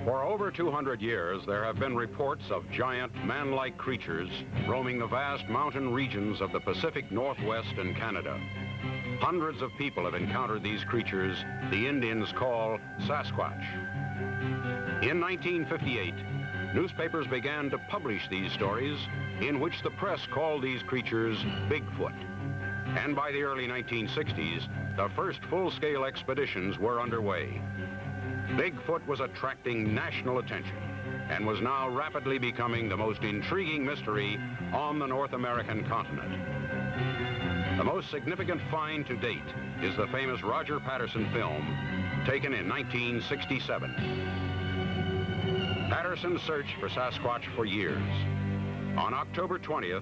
For over 200 years, there have been reports of giant, man-like creatures roaming the vast mountain regions of the Pacific Northwest and Canada. Hundreds of people have encountered these creatures the Indians call Sasquatch. In 1958, newspapers began to publish these stories in which the press called these creatures Bigfoot. And by the early 1960s, the first full-scale expeditions were underway. Bigfoot was attracting national attention and was now rapidly becoming the most intriguing mystery on the North American continent. The most significant find to date is the famous Roger Patterson film taken in 1967. Patterson searched for Sasquatch for years. On October 20th,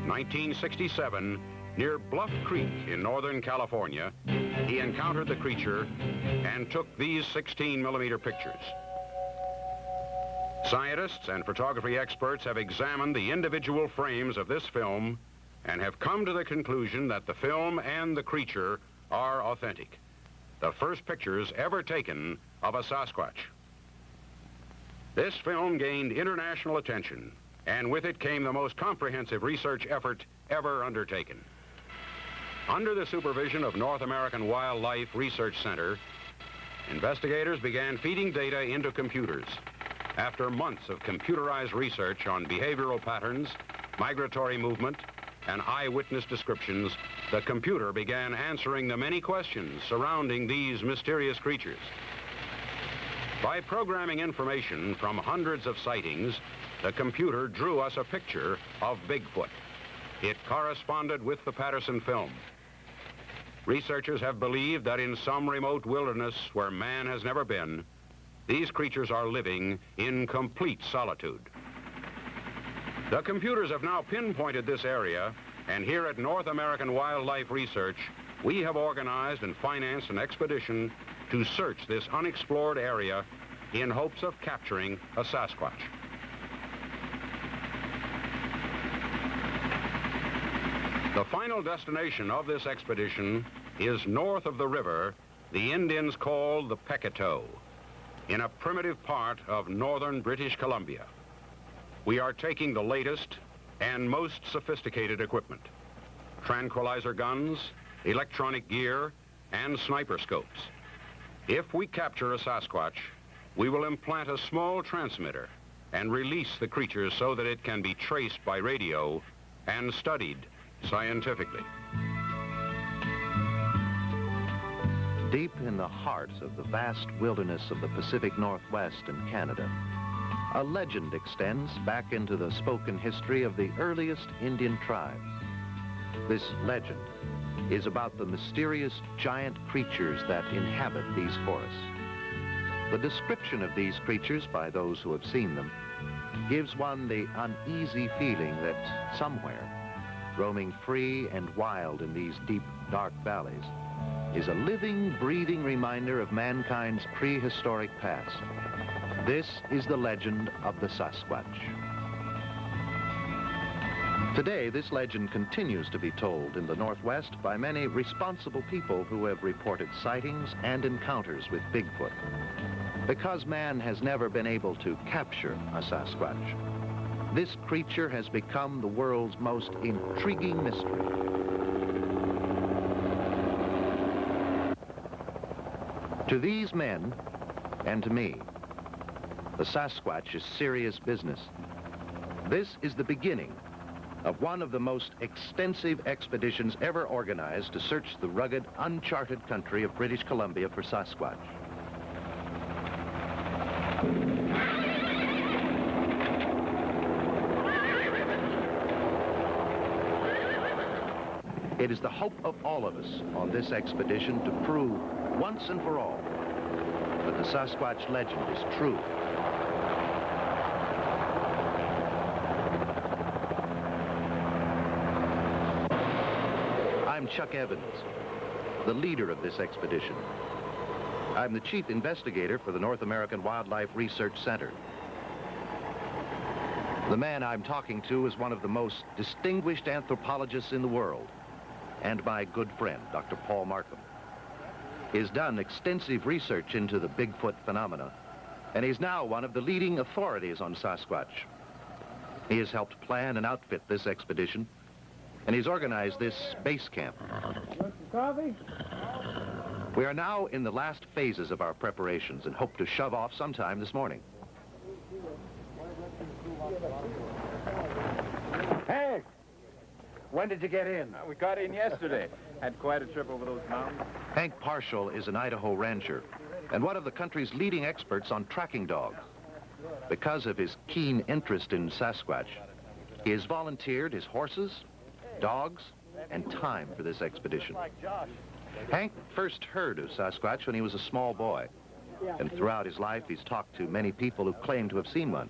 1967, near Bluff Creek in Northern California, he encountered the creature and took these 16mm pictures. Scientists and photography experts have examined the individual frames of this film and have come to the conclusion that the film and the creature are authentic. The first pictures ever taken of a Sasquatch. This film gained international attention, and with it came the most comprehensive research effort ever undertaken. Under the supervision of North American Wildlife Research Center, investigators began feeding data into computers. After months of computerized research on behavioral patterns, migratory movement, and eyewitness descriptions, the computer began answering the many questions surrounding these mysterious creatures. By programming information from hundreds of sightings, the computer drew us a picture of Bigfoot. It corresponded with the Patterson film. Researchers have believed that in some remote wilderness where man has never been, these creatures are living in complete solitude. The computers have now pinpointed this area, and here at North American Wildlife Research, we have organized and financed an expedition to search this unexplored area in hopes of capturing a Sasquatch. The final destination of this expedition is north of the river the Indians call the Peko, in a primitive part of northern British Columbia. We are taking the latest and most sophisticated equipment: tranquilizer guns, electronic gear, and sniper scopes. If we capture a Sasquatch, we will implant a small transmitter and release the creature so that it can be traced by radio and studied scientifically. Deep in the heart of the vast wilderness of the Pacific Northwest and Canada, a legend extends back into the spoken history of the earliest Indian tribes. This legend is about the mysterious giant creatures that inhabit these forests. The description of these creatures by those who have seen them gives one the uneasy feeling that somewhere, roaming free and wild in these deep, dark valleys, is a living, breathing reminder of mankind's prehistoric past. This is the legend of the Sasquatch. Today, this legend continues to be told in the Northwest by many responsible people who have reported sightings and encounters with Bigfoot. Because man has never been able to capture a Sasquatch, this creature has become the world's most intriguing mystery. To these men, and to me, the Sasquatch is serious business. This is the beginning of one of the most extensive expeditions ever organized to search the rugged, uncharted country of British Columbia for Sasquatch. It is the hope of all of us on this expedition to prove once and for all that the Sasquatch legend is true. I'm Chuck Evans, the leader of this expedition. I'm the chief investigator for the North American Wildlife Research Center. The man I'm talking to is one of the most distinguished anthropologists in the world, and my good friend, Dr. Paul Markham. He's done extensive research into the Bigfoot phenomena, and he's now one of the leading authorities on Sasquatch. He has helped plan and outfit this expedition, and he's organized this base camp. Coffee? We are now in the last phases of our preparations and hope to shove off sometime this morning. Hey! When did you get in? We got in yesterday. Had quite a trip over those mountains. Hank Parshall is an Idaho rancher and one of the country's leading experts on tracking dogs. Because of his keen interest in Sasquatch, he has volunteered his horses, dogs, and time for this expedition. Hank first heard of Sasquatch when he was a small boy, and throughout his life he's talked to many people who claim to have seen one.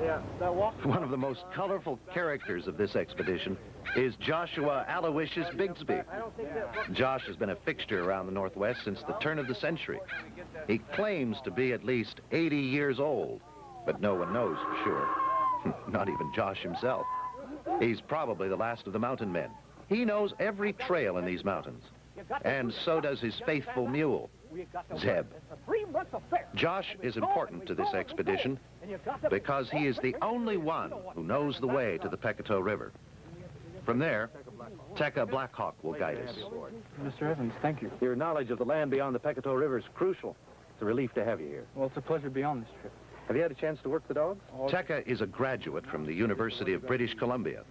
One of the most colorful characters of this expedition is Joshua Aloysius Bigsby. Josh has been a fixture around the Northwest since the turn of the century. He claims to be at least 80 years old, but no one knows for sure. Not even Josh himself. He's probably the last of the mountain men. He knows every trail in these mountains, and so does his faithful mule, Zeb. Josh is important to this expedition because he is the only one who knows the way to the Peko River. From there, Tekka Blackhawk will guide us. Mr. Evans, thank you. Your knowledge of the land beyond the Peko River is crucial. It's a relief to have you here. Well, it's a pleasure to be on this trip. Have you had a chance to work the dogs? Tekka is a graduate from the University of British Columbia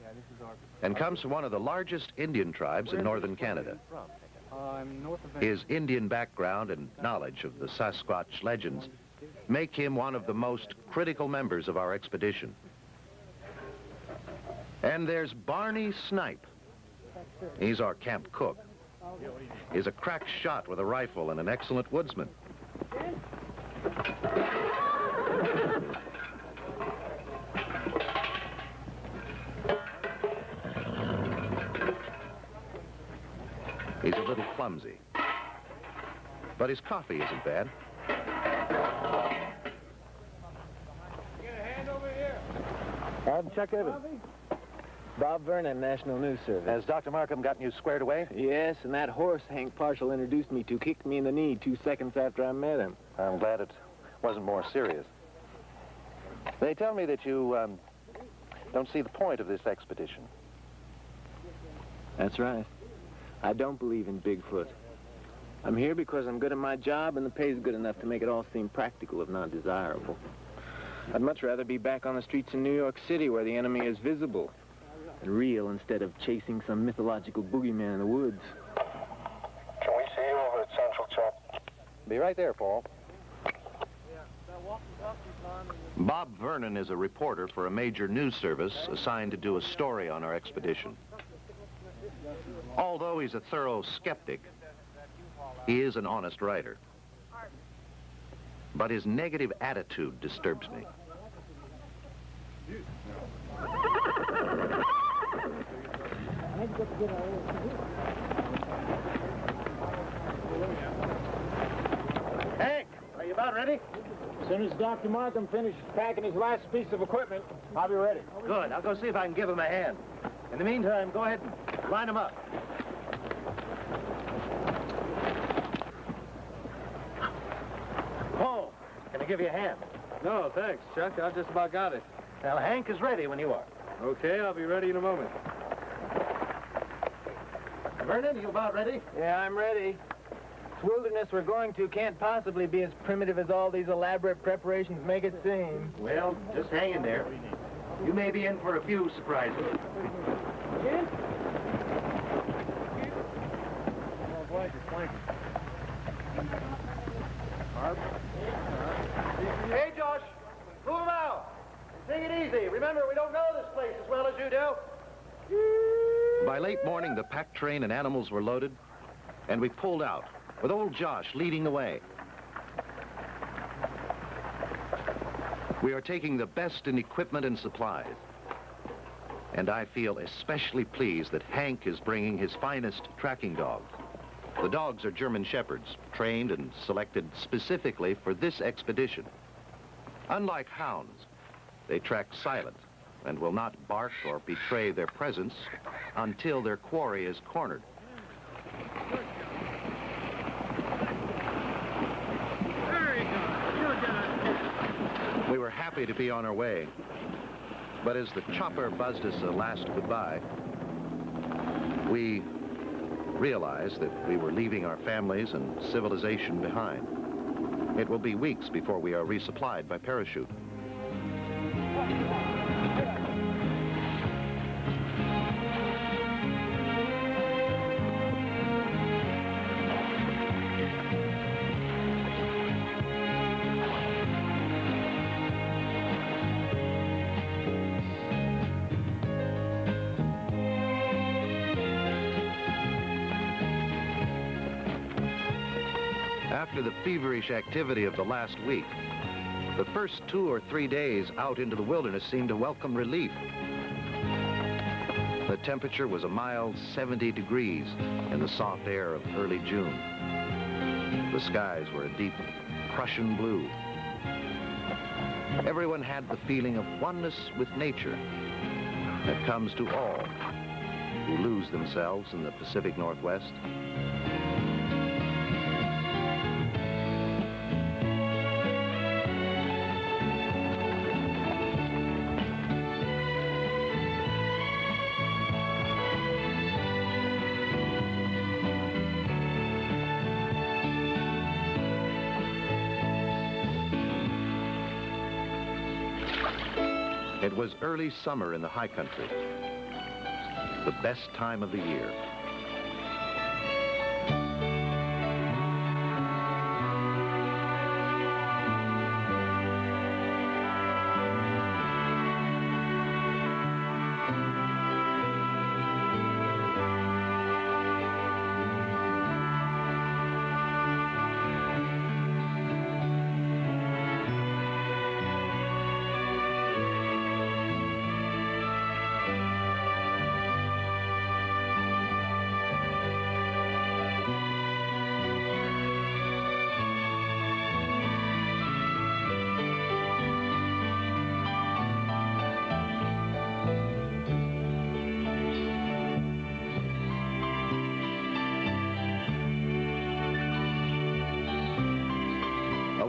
and comes from one of the largest Indian tribes in northern Canada. I'm north of... His Indian background and knowledge of the Sasquatch legends make him one of the most critical members of our expedition. And there's Barney Snipe. He's our camp cook. He's a crack shot with a rifle and an excellent woodsman. He's a little clumsy, but his coffee isn't bad. I'm Chuck Evans. Bob Vernon, National News Service. Has Dr. Markham gotten you squared away? Yes, and that horse Hank Parshall introduced me to kicked me in the knee 2 seconds after I met him. I'm glad it wasn't more serious. They tell me that you don't see the point of this expedition. That's right. I don't believe in Bigfoot. I'm here because I'm good at my job and the pay's good enough to make it all seem practical, if not desirable. I'd much rather be back on the streets in New York City where the enemy is visible and real instead of chasing some mythological boogeyman in the woods. Can we see you over at Central, Chuck? Be right there, Paul. Bob Vernon is a reporter for a major news service assigned to do a story on our expedition. Although he's a thorough skeptic, he is an honest writer. But his negative attitude disturbs me. Hank, are you about ready? As soon as Dr. Markham finishes packing his last piece of equipment, I'll be ready. Good. I'll go see if I can give him a hand. In the meantime, go ahead and line him up. Paul, can I give you a hand? No, thanks, Chuck. I've just about got it. Well, Hank is ready when you are. Okay, I'll be ready in a moment. Vernon, you about ready? Yeah, I'm ready. This wilderness we're going to can't possibly be as primitive as all these elaborate preparations make it seem. Well, just hang in there. You may be in for a few surprises. Hey, Josh, cool out. Take it easy. Remember, we don't know this place as well as you do. By late morning, the pack train and animals were loaded, and we pulled out, with old Josh leading the way. We are taking the best in equipment and supplies. And I feel especially pleased that Hank is bringing his finest tracking dogs. The dogs are German Shepherds, trained and selected specifically for this expedition. Unlike hounds, they track silent and will not bark or betray their presence until their quarry is cornered. We were happy to be on our way, but as the chopper buzzed us a last goodbye, we realized that we were leaving our families and civilization behind. It will be weeks before we are resupplied by parachute. After the feverish activity of the last week, The first 2 or 3 days out into the wilderness seemed to welcome relief. The temperature was a mild 70 degrees in the soft air of early June. The skies were a deep Prussian blue. Everyone had the feeling of oneness with nature that comes to all who lose themselves in the Pacific Northwest. It was early summer in the high country, the best time of the year.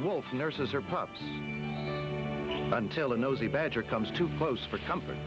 Wolf nurses her pups until a nosy badger comes too close for comfort.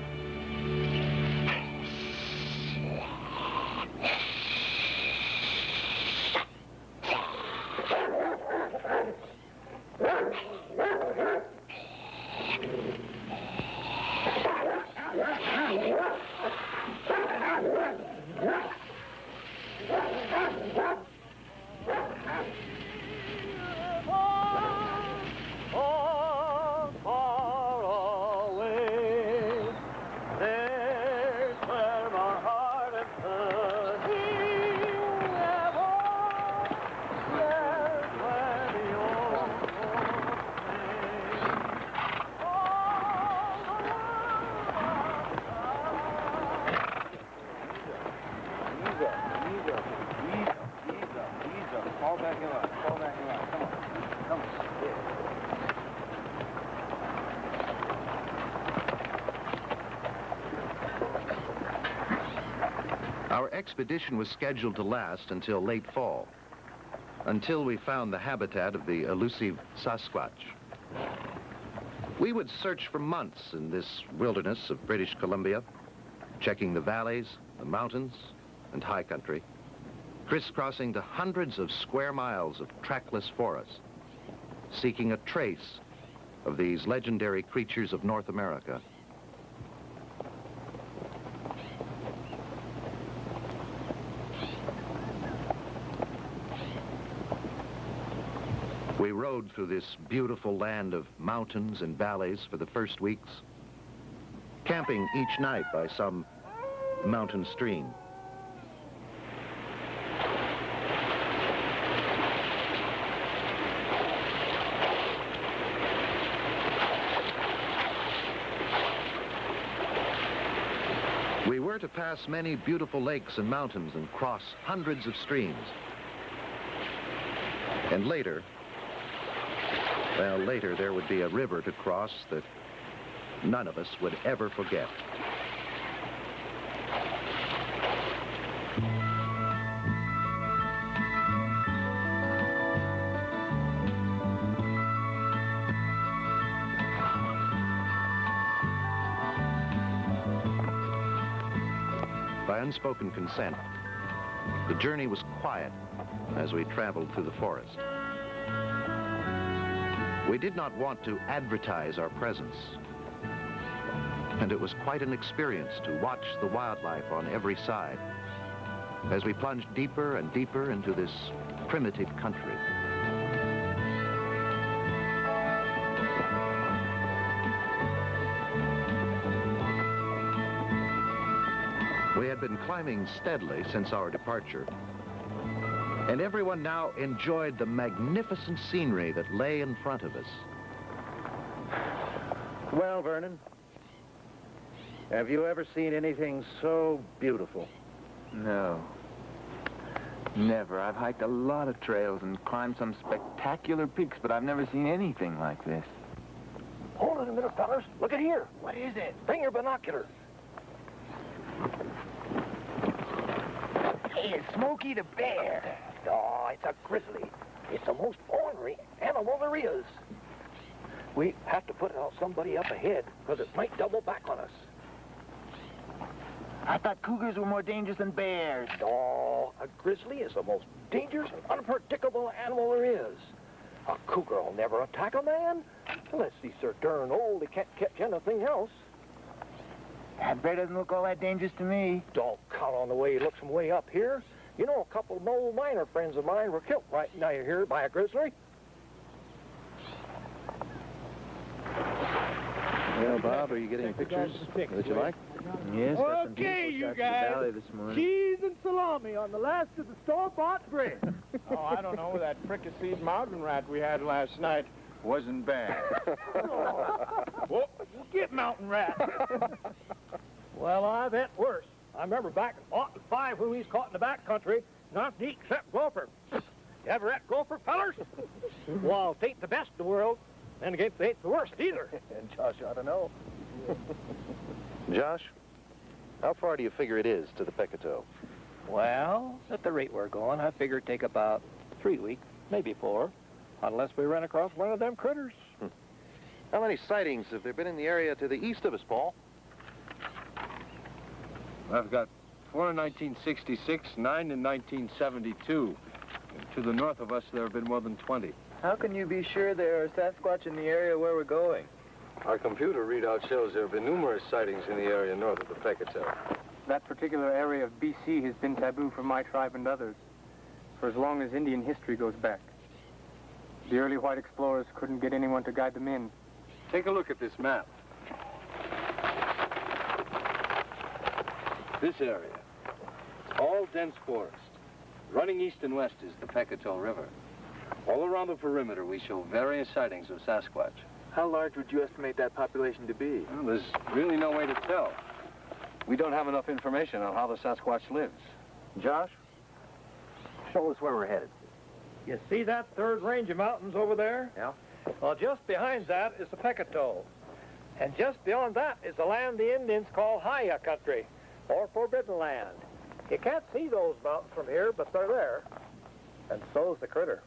Our expedition was scheduled to last until late fall, until we found the habitat of the elusive Sasquatch. We would search for months in this wilderness of British Columbia, checking the valleys, the mountains, and high country, crisscrossing the hundreds of square miles of trackless forest, seeking a trace of these legendary creatures of North America. We rode through this beautiful land of mountains and valleys for the first weeks, camping each night by some mountain stream. We were to pass many beautiful lakes and mountains and cross hundreds of streams. And later there would be a river to cross that none of us would ever forget. By unspoken consent, the journey was quiet as we traveled through the forest. We did not want to advertise our presence, and it was quite an experience to watch the wildlife on every side as we plunged deeper and deeper into this primitive country. We had been climbing steadily since our departure, and everyone now enjoyed the magnificent scenery that lay in front of us. Well, Vernon, have you ever seen anything so beautiful? No. Never. I've hiked a lot of trails and climbed some spectacular peaks, but I've never seen anything like this. Hold on a minute, fellas. Look at here. What is it? Bring your binoculars. Hey, it's Smokey the Bear. Oh, it's a grizzly. It's the most ornery animal there is. We have to put somebody up ahead, because it might double back on us. I thought cougars were more dangerous than bears. No, a grizzly is the most dangerous and unpredictable animal there is. A cougar will never attack a man unless he's so darn old he can't catch anything else. That bear doesn't look all that dangerous to me. Don't count on the way he looks from way up here. You know, a couple of old miner friends of mine were killed right now here by a grizzly. Well, Bob, are you getting pictures that you like? Yes, got some Okay, beautiful you shots of the guys. valley this morning. Cheese and salami on the last of the store-bought bread. Oh, I don't know. That fricasseed mountain rat we had last night wasn't bad. Oh, get mountain rat. Well, I've had worse. I remember back in 05 when we was caught in the back country, not to eat except gopher. You ever had gopher, fellers? Well, it ain't the best in the world, and again, it ain't the worst either. And Josh ought to know. Josh, how far do you figure it is to the Peko? Well, at the rate we're going, I figure it'd take about 3 weeks, maybe 4, unless we run across one of them critters. How many sightings have there been in the area to the east of us, Paul? I've got 4 in 1966, 9 in 1972. To the north of us, there have been more than 20. How can you be sure there are Sasquatch in the area where we're going? Our computer readout shows there have been numerous sightings in the area north of the Peko. That particular area of BC has been taboo for my tribe and others for as long as Indian history goes back. The early white explorers couldn't get anyone to guide them in. Take a look at this map. This area, all dense forest. Running east and west is the Peko River. All around the perimeter, we show various sightings of Sasquatch. How large would you estimate that population to be? Well, there's really no way to tell. We don't have enough information on how the Sasquatch lives. Josh, show us where we're headed. You see that third range of mountains over there? Yeah. Well, just behind that is the Peko. And just beyond that is the land the Indians call Haya country, or Forbidden Land. You can't see those mountains from here, but they're there. And so's the critter.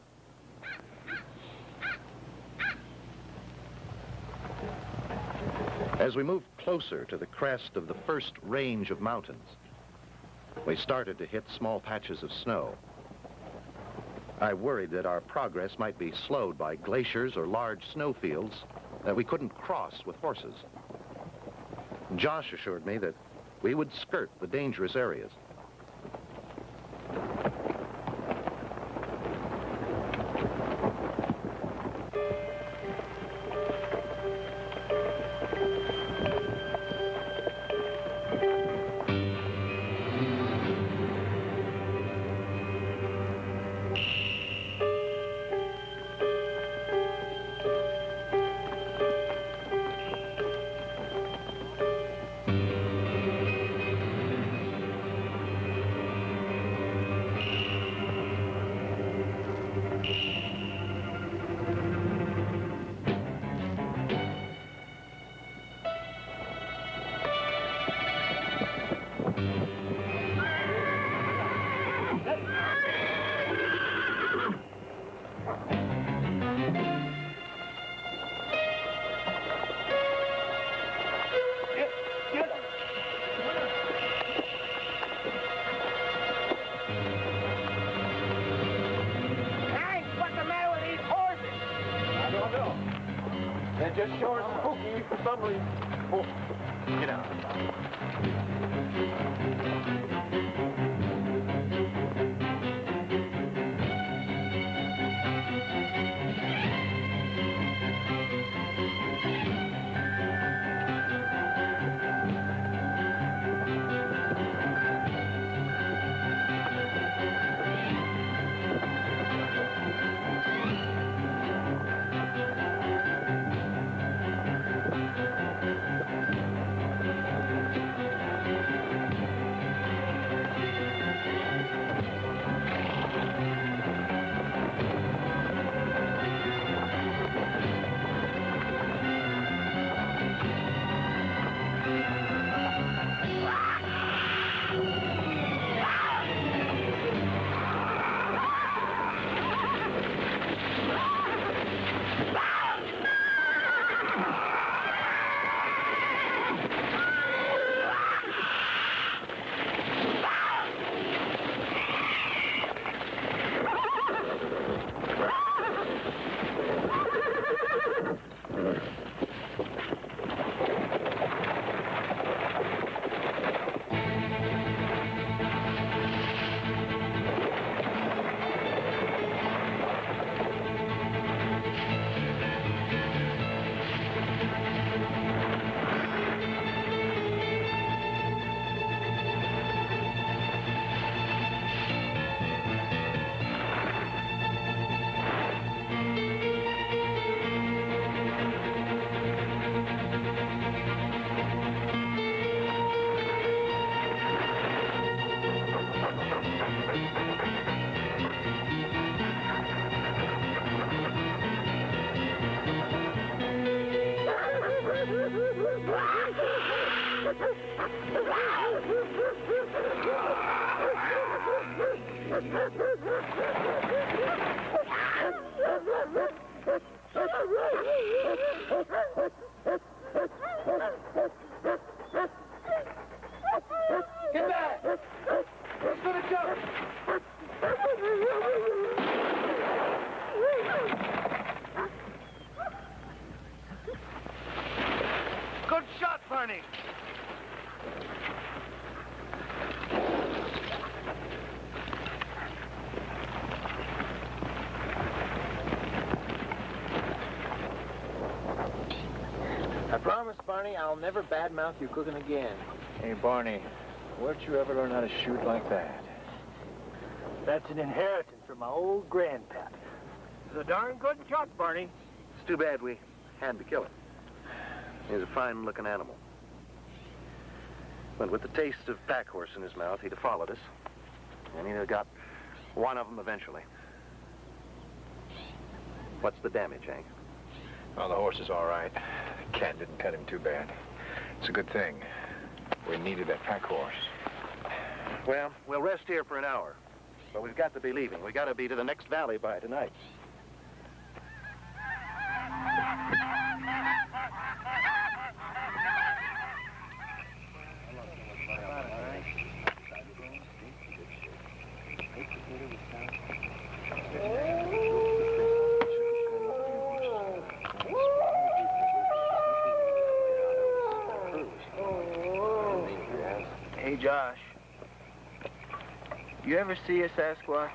As we moved closer to the crest of the first range of mountains, we started to hit small patches of snow. I worried that our progress might be slowed by glaciers or large snowfields that we couldn't cross with horses. Josh assured me that we would skirt the dangerous areas. They're just short and spooky for some reason. Oh, get out. Get back! He's gonna jump! Good shot, Barney. I promise, Barney, I'll never badmouth your cooking again. Hey, Barney, where'd you ever learn how to shoot like that? That's an inheritance from my old grandpap. He's a darn good shot, Barney. It's too bad we had to kill him. He's a fine-looking animal. But with the taste of pack horse in his mouth, he'd have followed us. And he'd have got one of them eventually. What's the damage, Hank? Oh, the horse is all right. The cat didn't cut him too bad. It's a good thing. We needed that pack horse. Well, we'll rest here for an hour. But we've got to be leaving. We've got to be to the next valley by tonight. Hey, Josh. You ever see a Sasquatch?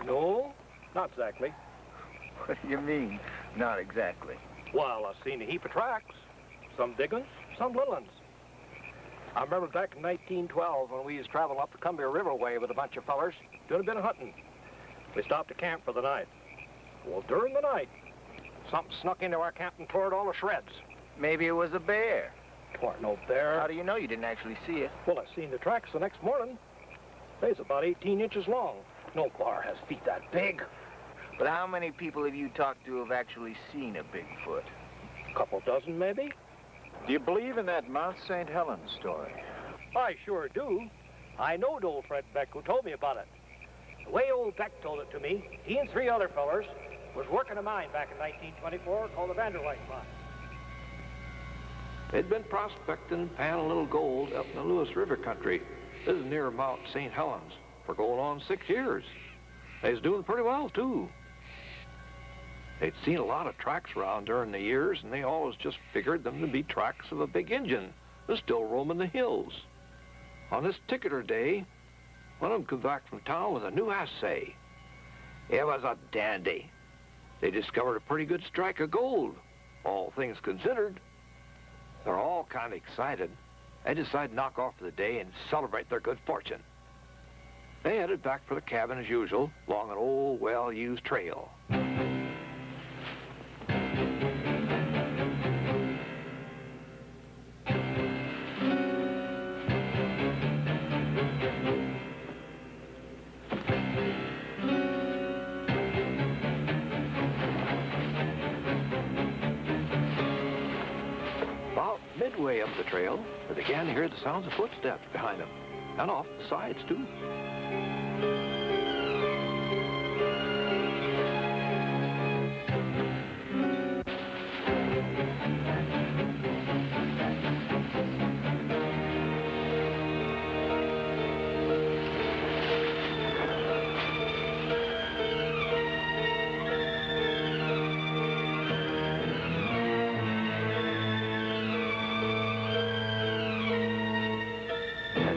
No, not exactly. What do you mean, not exactly? Well, I've seen a heap of tracks. Some big ones, some little ones. I remember back in 1912 when we was traveling up the Columbia Riverway with a bunch of fellers doing a bit of hunting. We stopped to camp for the night. Well, during the night, something snuck into our camp and tore it all to shreds. Maybe it was a bear. Tore no bear. How do you know you didn't actually see it? Well, I seen the tracks the next morning. They's about 18 inches long. No bar has feet that big. But how many people have you talked to have actually seen a Bigfoot? Couple dozen, maybe? Do you believe in that Mount St. Helens story? I sure do. I knowed old Fred Beck who told me about it. The way old Beck told it to me, he and 3 other fellers was working a mine back in 1924 called the Vanderlyn Mine. They'd been prospecting, panning a little gold up in the Lewis River country. This is near Mount St. Helens for going on 6 years. They was doing pretty well, too. They'd seen a lot of tracks around during the years, and they always just figured them to be tracks of a big Injun that's still roaming the hills. On this particular day, one of them come back from town with a new assay. It was a dandy. They discovered a pretty good strike of gold, all things considered. They're all kind of excited. They decide to knock off for the day and celebrate their good fortune. They headed back for the cabin as usual, along an old, well-used trail. About midway up the trail, they began to hear the sounds of footsteps behind them, and off the sides, too.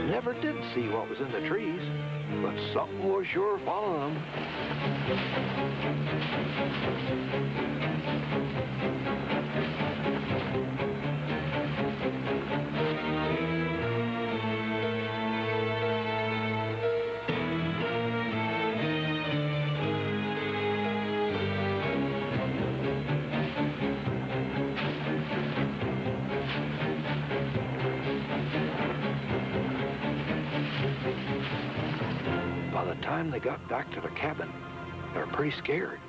Never did see what was in the trees, but something was sure following them. By the time they got back to the cabin, they were pretty scared.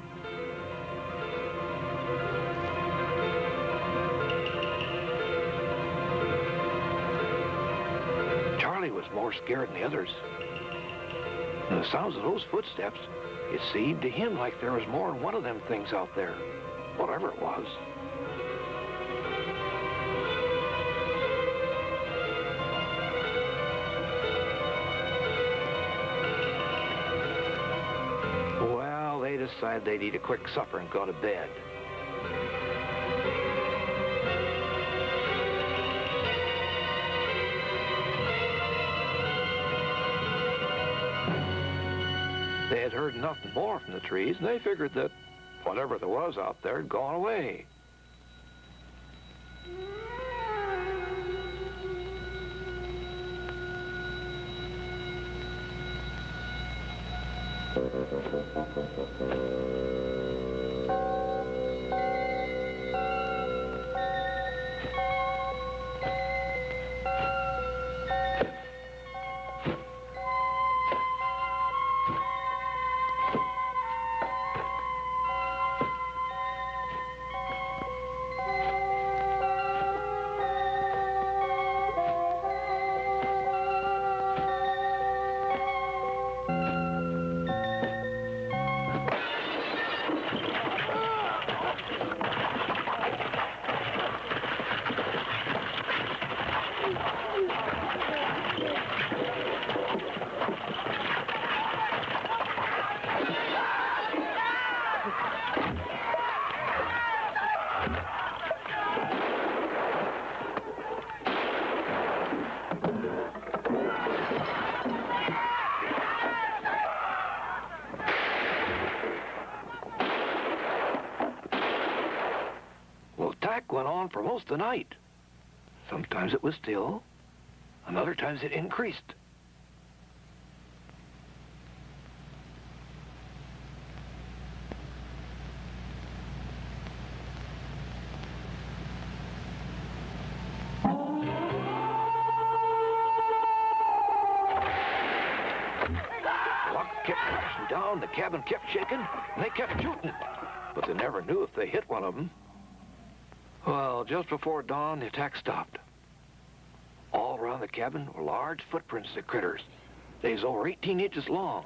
more scared than the others. And the sounds of those footsteps, it seemed to him like there was more than one of them things out there, whatever it was. Well, they decided they'd eat a quick supper and go to bed. They had heard nothing more from the trees, and they figured that whatever there was out there had gone away. Well, attack went on for most of the night. Sometimes it was still, and other times it increased. Kept crashing down, the cabin kept shaking, and they kept shooting. But they never knew if they hit one of them. Well, just before dawn, the attack stopped. All around the cabin were large footprints of critters. They was over 18 inches long.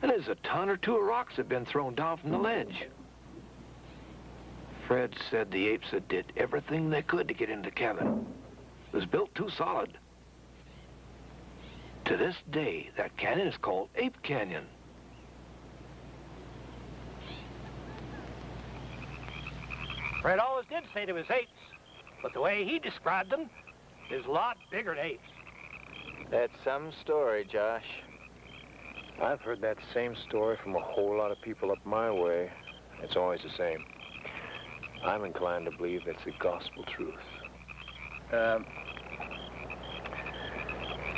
And there's a ton or two of rocks had been thrown down from the ledge. Fred said the apes had did everything they could to get into the cabin. It was built too solid. To this day, that canyon is called Ape Canyon. Fred always did say there was apes, but the way he described them is a lot bigger than apes. That's some story, Josh. I've heard that same story from a whole lot of people up my way. It's always the same. I'm inclined to believe it's the gospel truth.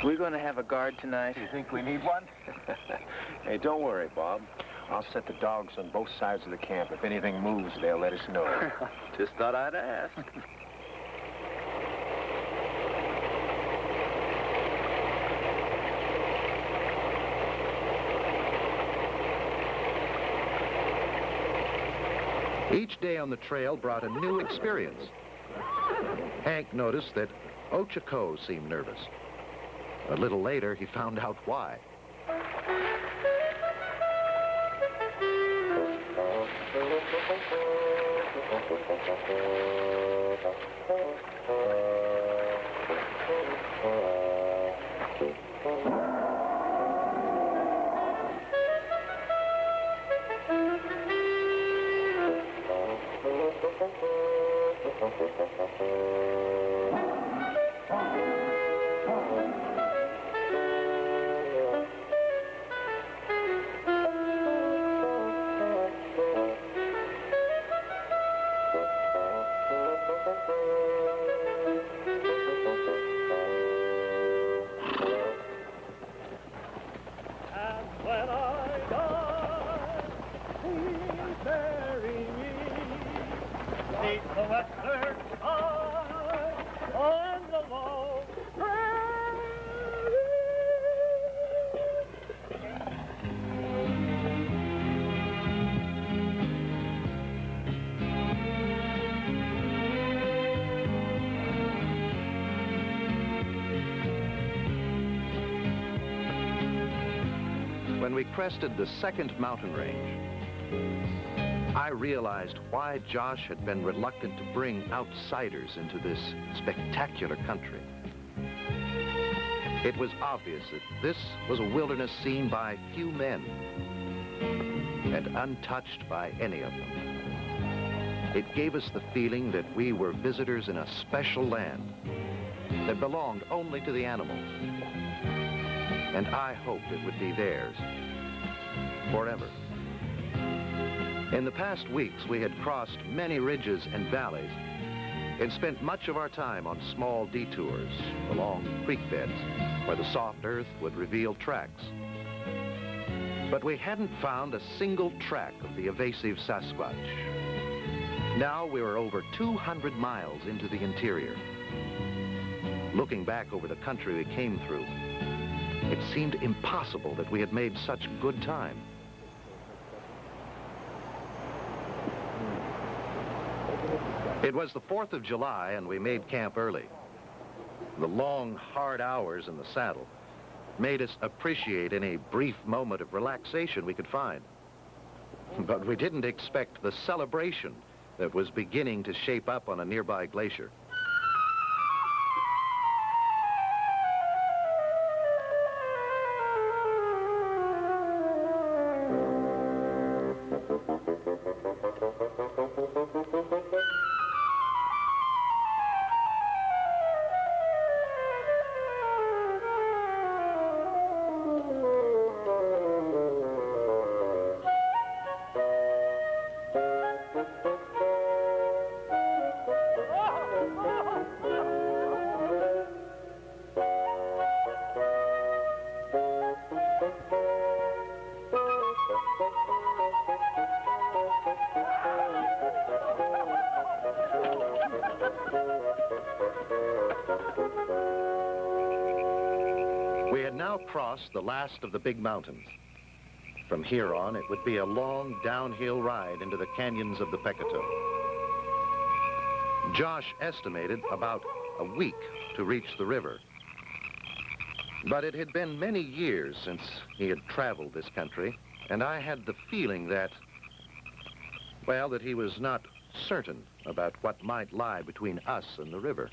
We're going to have a guard tonight. You think we need one? Hey, don't worry, Bob. I'll set the dogs on both sides of the camp. If anything moves, they'll let us know. Just thought I'd ask. Each day on the trail brought a new experience. Hank noticed that Ochako seemed nervous. A little later, he found out why. When we crested the second mountain range, I realized why Josh had been reluctant to bring outsiders into this spectacular country. It was obvious that this was a wilderness seen by few men and untouched by any of them. It gave us the feeling that we were visitors in a special land that belonged only to the animals. And I hoped it would be theirs forever. In the past weeks, we had crossed many ridges and valleys and spent much of our time on small detours along creek beds where the soft earth would reveal tracks. But we hadn't found a single track of the evasive Sasquatch. Now we were over 200 miles into the interior. Looking back over the country we came through, it seemed impossible that we had made such good time. It was the 4th of July, and we made camp early. The long, hard hours in the saddle made us appreciate any brief moment of relaxation we could find. But we didn't expect the celebration that was beginning to shape up on a nearby glacier. We had now crossed the last of the big mountains. From here on, it would be a long downhill ride into the canyons of the Peko. Josh estimated about a week to reach the river. But it had been many years since he had traveled this country, and I had the feeling that, well, that he was not certain about what might lie between us and the river.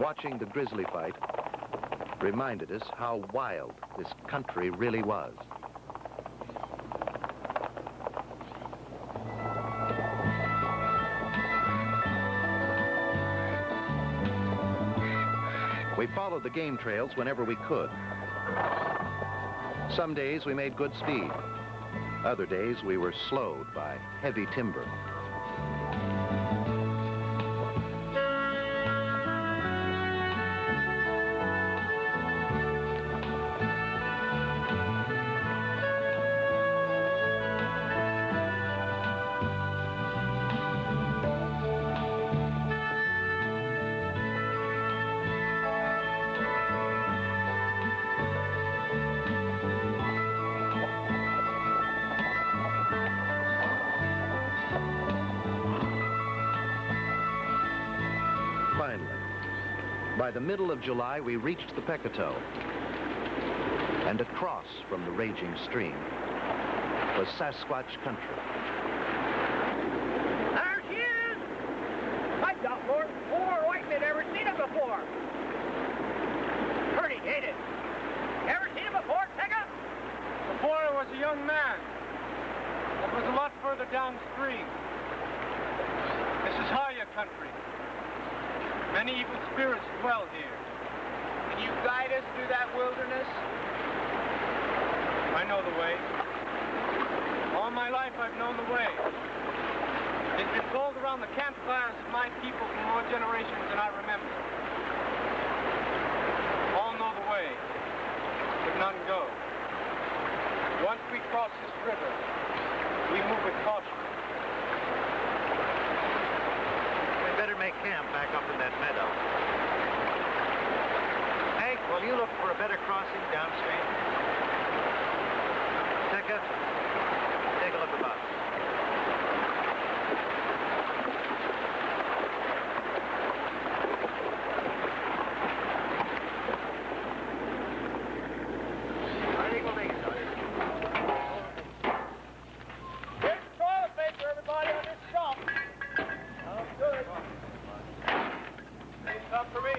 Watching the grizzly fight reminded us how wild this country really was. We followed the game trails whenever we could. Some days we made good speed. Other days we were slowed by heavy timber. By the middle of July, we reached the Peko, and across from the raging stream was Sasquatch country. There she is! I've got more white men ever seen it before. Pretty, ain't it? Ever seen it before, Peko? Before I was a young man. It was a lot further downstream. This is Haya country. Many evil spirits dwell here. Can you guide us through that wilderness? I know the way. All my life I've known the way. It's been told around the campfires of my people for more generations than I remember. All know the way, but none go. Once we cross this river, we move with caution. Better make camp back up in that meadow. Hank, will you look for a better crossing downstream? Peko, take a look about. I think we'll make it, Tony. Here's the toilet paper, everybody, on this shelf. Sounds good. It's up for me.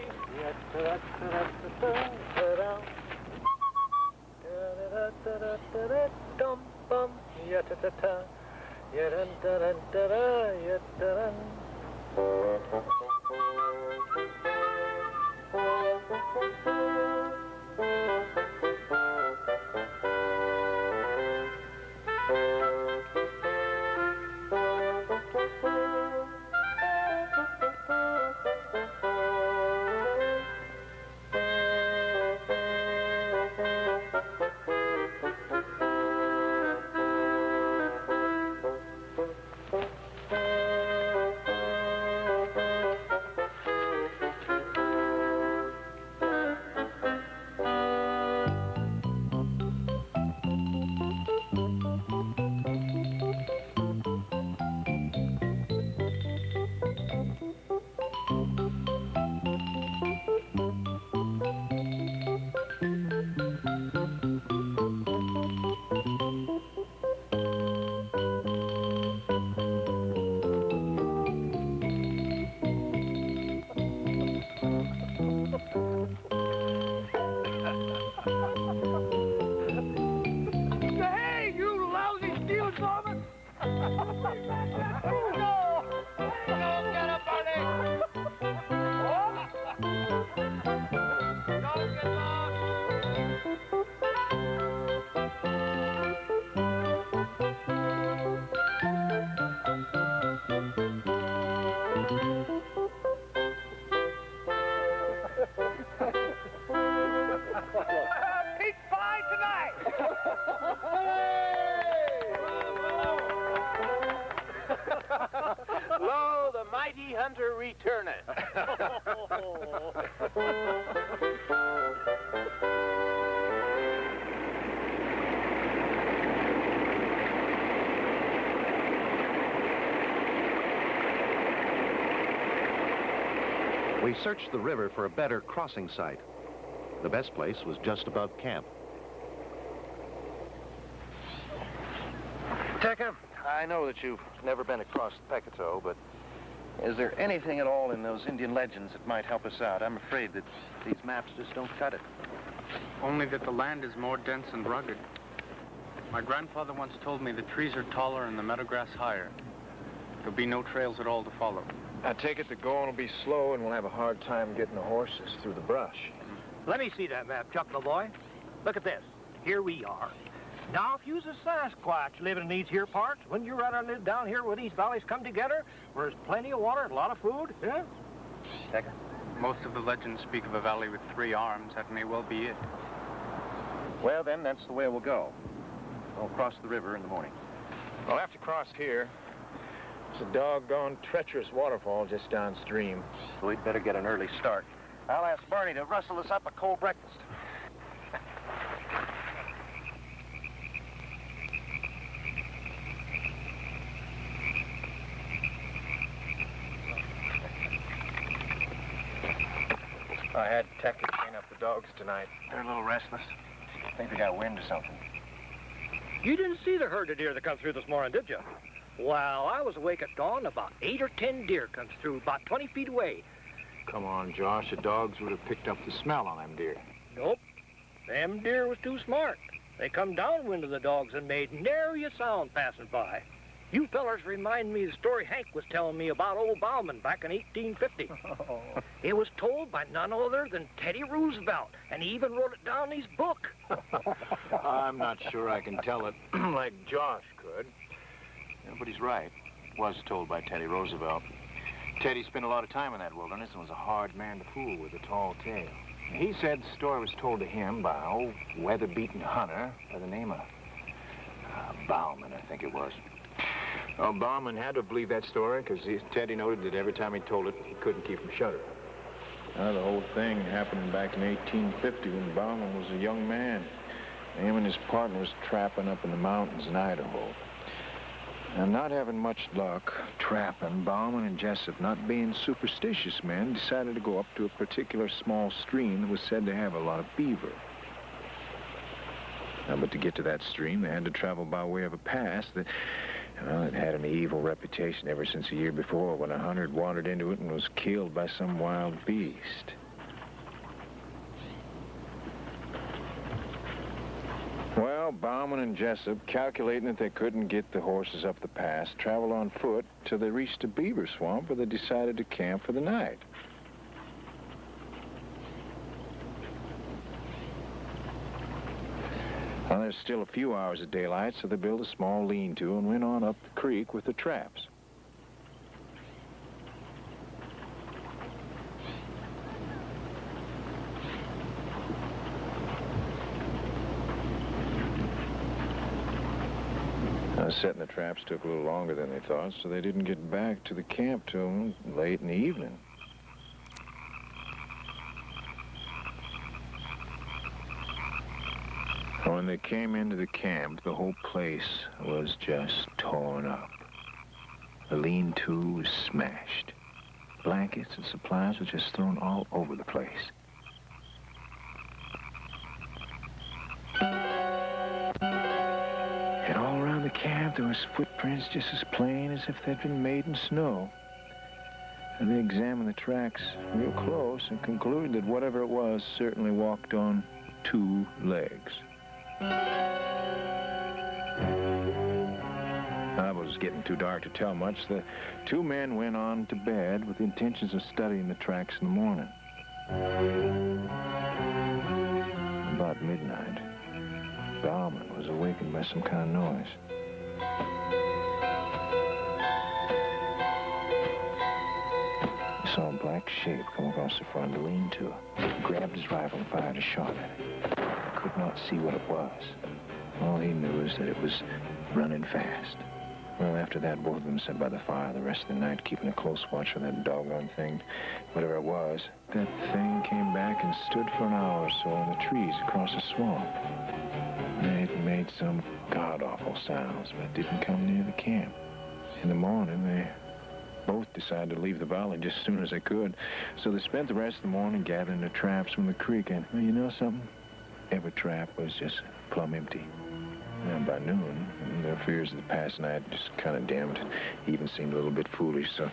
Lo, the mighty hunter returneth. We searched the river for a better crossing site. The best place was just above camp. Peko, I know that you've never been across the Peko, but Is there anything at all in those Indian legends that might help us out? I'm afraid that these maps just don't cut it. Only that the land is more dense and rugged. My grandfather once told me the trees are taller and the meadowgrass higher. There'll be no trails at all to follow. I take it the going will be slow and we'll have a hard time getting the horses through the brush. Let me see that map, Chuck, my boy. Look at this. Here we are. Now, if you's a Sasquatch living in these here parts, when you rather live down here where these valleys come together, where there's plenty of water and a lot of food, yeah? Peko? Most of the legends speak of a valley with 3 arms. That may well be it. Well, then, that's the way we'll go. We'll cross the river in the morning. We'll have to cross here. It's a doggone treacherous waterfall just downstream. So we'd better get an early start. I'll ask Barney to rustle us up a cold breakfast. I had Tech to chain up the dogs tonight. They're a little restless. I think they got wind or something. You didn't see the herd of deer that come through this morning, did you? Well, I was awake at dawn. About 8 or 10 deer comes through, about 20 feet away. Come on, Josh. The dogs would have picked up the smell on them deer. Nope. Them deer was too smart. They come downwind of the dogs and made nary a sound passing by. You fellers remind me of the story Hank was telling me about old Bauman back in 1850. Oh. It was told by none other than Teddy Roosevelt, and he even wrote it down in his book. I'm not sure I can tell it like Josh could. Yeah, but he's right. It was told by Teddy Roosevelt. Teddy spent a lot of time in that wilderness and was a hard man to fool with a tall tale. He said the story was told to him by an old weather-beaten hunter by the name of Bauman, I think it was. Well, Bauman had to believe that story because Teddy noted that every time he told it, he couldn't keep from shuddering. The whole thing happened back in 1850 when Bauman was a young man. Him and his partner was trapping up in the mountains in Idaho. And not having much luck trapping, Bauman and Jessup, not being superstitious men, decided to go up to a particular small stream that was said to have a lot of beaver. But to get to that stream, they had to travel by way of a pass that, it had an evil reputation ever since a year before when a hunter had wandered into it and was killed by some wild beast. Well, Bauman and Jessup, calculating that they couldn't get the horses up the pass, traveled on foot till they reached a beaver swamp where they decided to camp for the night. Well, there's still a few hours of daylight, so they built a small lean-to and went on up the creek with the traps. Setting the traps took a little longer than they thought, so they didn't get back to the camp till late in the evening. When they came into the camp, the whole place was just torn up. The lean-to was smashed. Blankets and supplies were just thrown all over the place. And all around the camp, there was footprints just as plain as if they'd been made in snow. And they examined the tracks real close and concluded that whatever it was certainly walked on 2 legs. It was getting too dark to tell much. The 2 men went on to bed with the intentions of studying the tracks in the morning. About midnight, Bauman was awakened by some kind of noise. He saw a black shape come across the front of the lean-to. He grabbed his rifle and fired a shot at it. He could not see what it was. All he knew is that it was running fast. Well, after that, both of them sat by the fire the rest of the night, keeping a close watch on that doggone thing. Whatever it was, that thing came back and stood for an hour or so in the trees across the swamp. It made some god-awful sounds, but it didn't come near the camp. In the morning, they both decided to leave the valley just as soon as they could. So they spent the rest of the morning gathering their traps from the creek, and, well, you know something? Every trap was just plumb empty. And by noon, the fears of the past night just kind of dimmed. He even seemed a little bit foolish. So,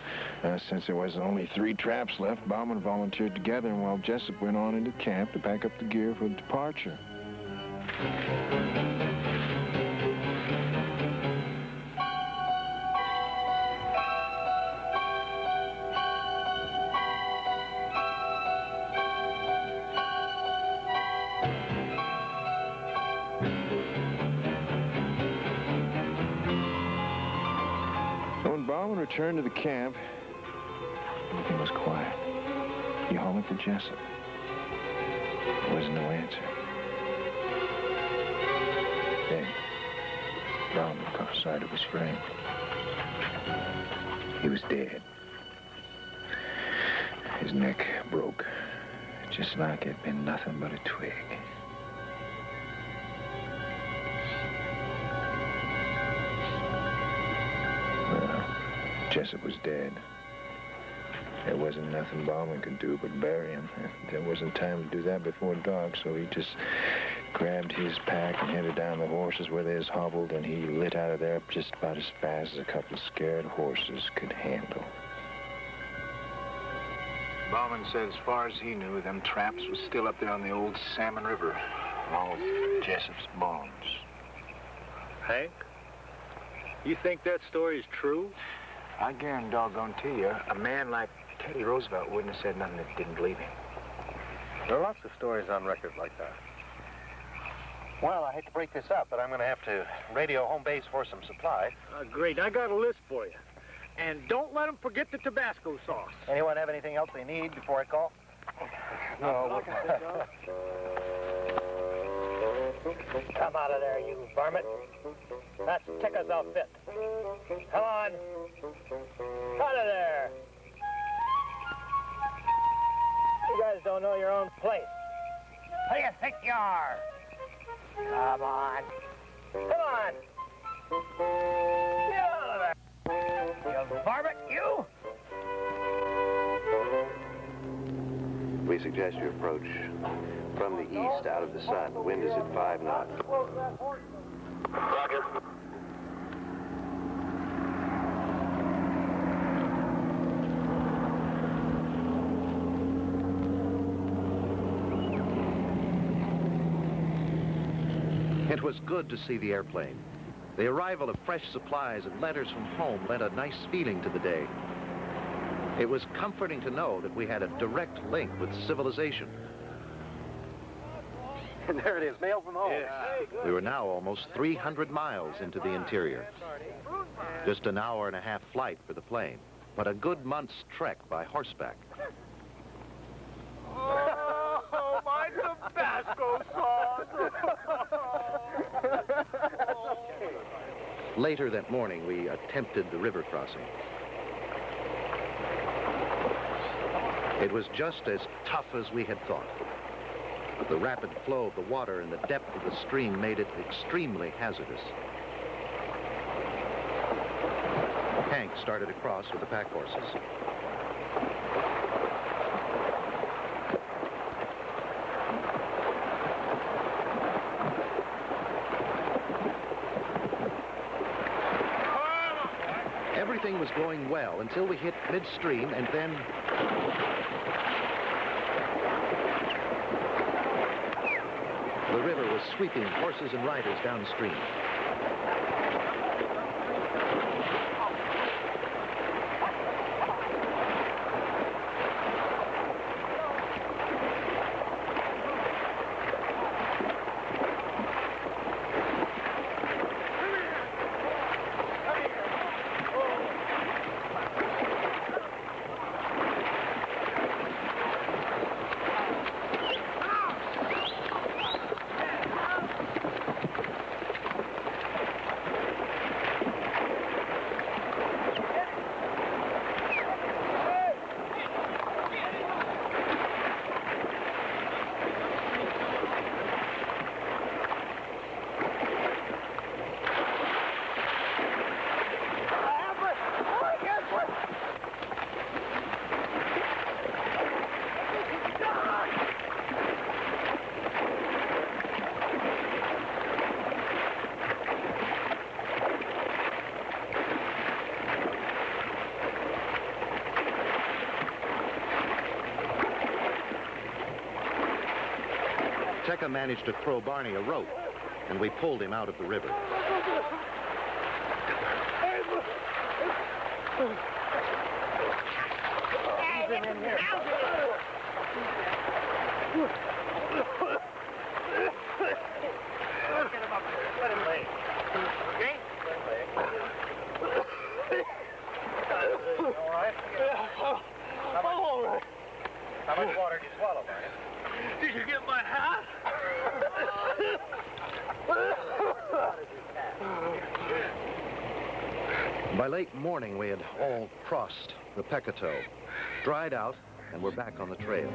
since there was only 3 traps left, Bauman volunteered together, and while Jessup went on into camp to pack up the gear for departure. Returned to the camp. Everything was quiet. He hollered for Jessup. There was no answer. Then, Bauman caught sight of his friend. He was dead. His neck broke, just like it'd been nothing but a twig. Jessup was dead. There wasn't nothing Bauman could do but bury him. There wasn't time to do that before dark, so he just grabbed his pack and headed down the horses where they was hobbled, and he lit out of there just about as fast as a couple of scared horses could handle. Bauman said as far as he knew, them traps was still up there on the old Salmon River, along with Jessup's bones. Hank, you think that story is true? I guarantee doggone to you, a man like Teddy Roosevelt wouldn't have said nothing that didn't believe him. There are lots of stories on record like that. Well, I hate to break this up, but I'm going to have to radio home base for some supplies. Great. I got a list for you. And don't let them forget the Tabasco sauce. Anyone have anything else they need before I call? No. Come out of there, you varmint. That's Peka's outfit. Come on. Out of there. You guys don't know your own place. Who do you think you are? Come on. Come on. Get out of there. You varmint, you. We suggest you approach from the east out of the sun. The wind is at 5 knots. Roger. It was good to see the airplane. The arrival of fresh supplies and letters from home lent a nice feeling to the day. It was comforting to know that we had a direct link with civilization. And there it is, mail from home. Yeah. We were now almost 300 miles into the interior. Just an hour-and-a-half flight for the plane, but a good month's trek by horseback. Oh, my Tabasco sauce! Later that morning, we attempted the river crossing. It was just as tough as we had thought. But the rapid flow of the water and the depth of the stream made it extremely hazardous. Hank started across with the pack horses. Everything was going well until we hit midstream, and then the river was sweeping horses and riders downstream. Peko managed to throw Barney a rope, and we pulled him out of the river. He's in here. Get him up here. Let him lay. Okay? All right? I'm all right. How much water did you swallow, Barney? Did you get my hat? By late morning, we had all crossed the Peko, dried out, and were back on the trail.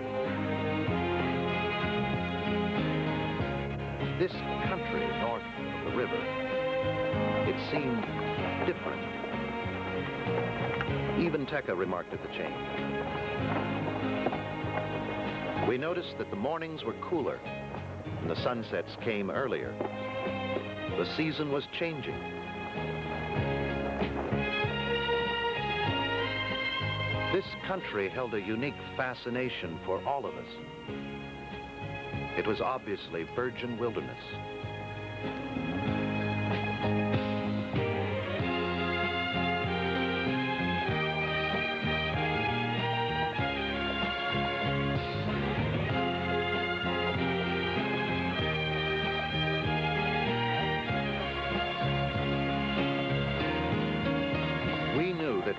This country north of the river, it seemed different. Even Peko remarked at the change. We noticed that the mornings were cooler and the sunsets came earlier. The season was changing. This country held a unique fascination for all of us. It was obviously virgin wilderness.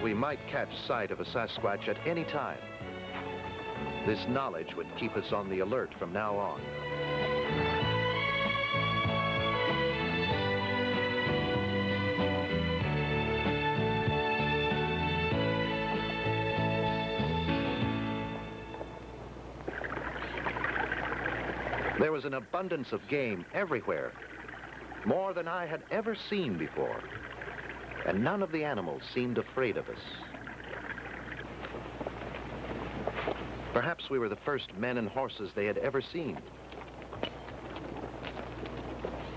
We might catch sight of a Sasquatch at any time. This knowledge would keep us on the alert from now on. There was an abundance of game everywhere, more than I had ever seen before. And none of the animals seemed afraid of us. Perhaps we were the first men and horses they had ever seen.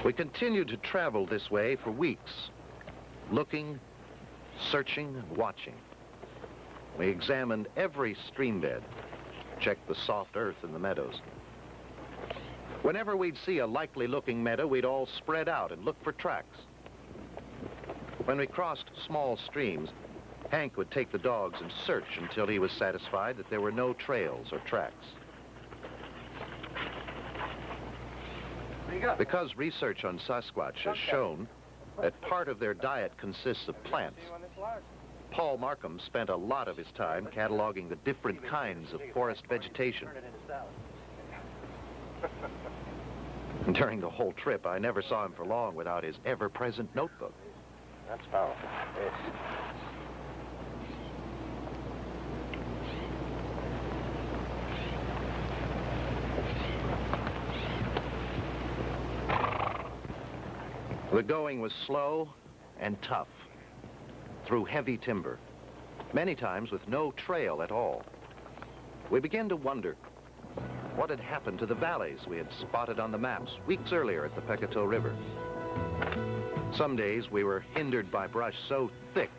We continued to travel this way for weeks, looking, searching, and watching. We examined every stream bed, checked the soft earth in the meadows. Whenever we'd see a likely-looking meadow, we'd all spread out and look for tracks. When we crossed small streams, Hank would take the dogs and search until he was satisfied that there were no trails or tracks. Because research on Sasquatch has shown that part of their diet consists of plants, Paul Markham spent a lot of his time cataloging the different kinds of forest vegetation. During the whole trip, I never saw him for long without his ever-present notebook. That's powerful. Yes. The going was slow and tough, through heavy timber, many times with no trail at all. We began to wonder what had happened to the valleys we had spotted on the maps weeks earlier at the Peko River. Some days we were hindered by brush so thick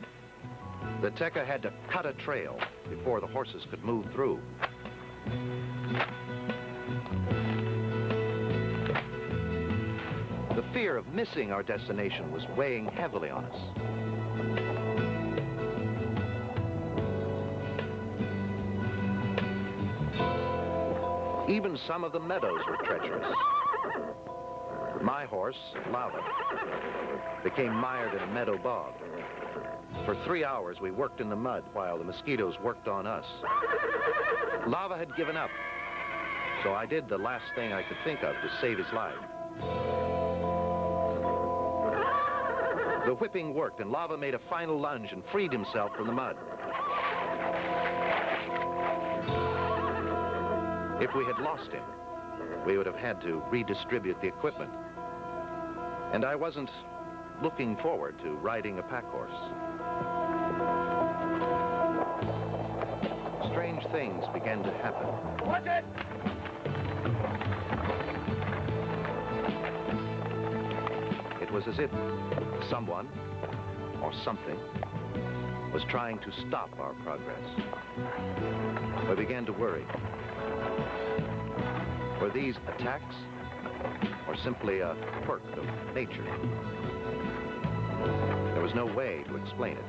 that Peko had to cut a trail before the horses could move through. The fear of missing our destination was weighing heavily on us. Even some of the meadows were treacherous. My horse, Lava, became mired in a meadow bog. For 3 hours, we worked in the mud while the mosquitoes worked on us. Lava had given up, so I did the last thing I could think of to save his life. The whipping worked, and Lava made a final lunge and freed himself from the mud. If we had lost him, we would have had to redistribute the equipment. And I wasn't looking forward to riding a pack horse. Strange things began to happen. Watch it! It was as if someone or something was trying to stop our progress. We began to worry. Were these attacks or simply a quirk of nature. There was no way to explain it.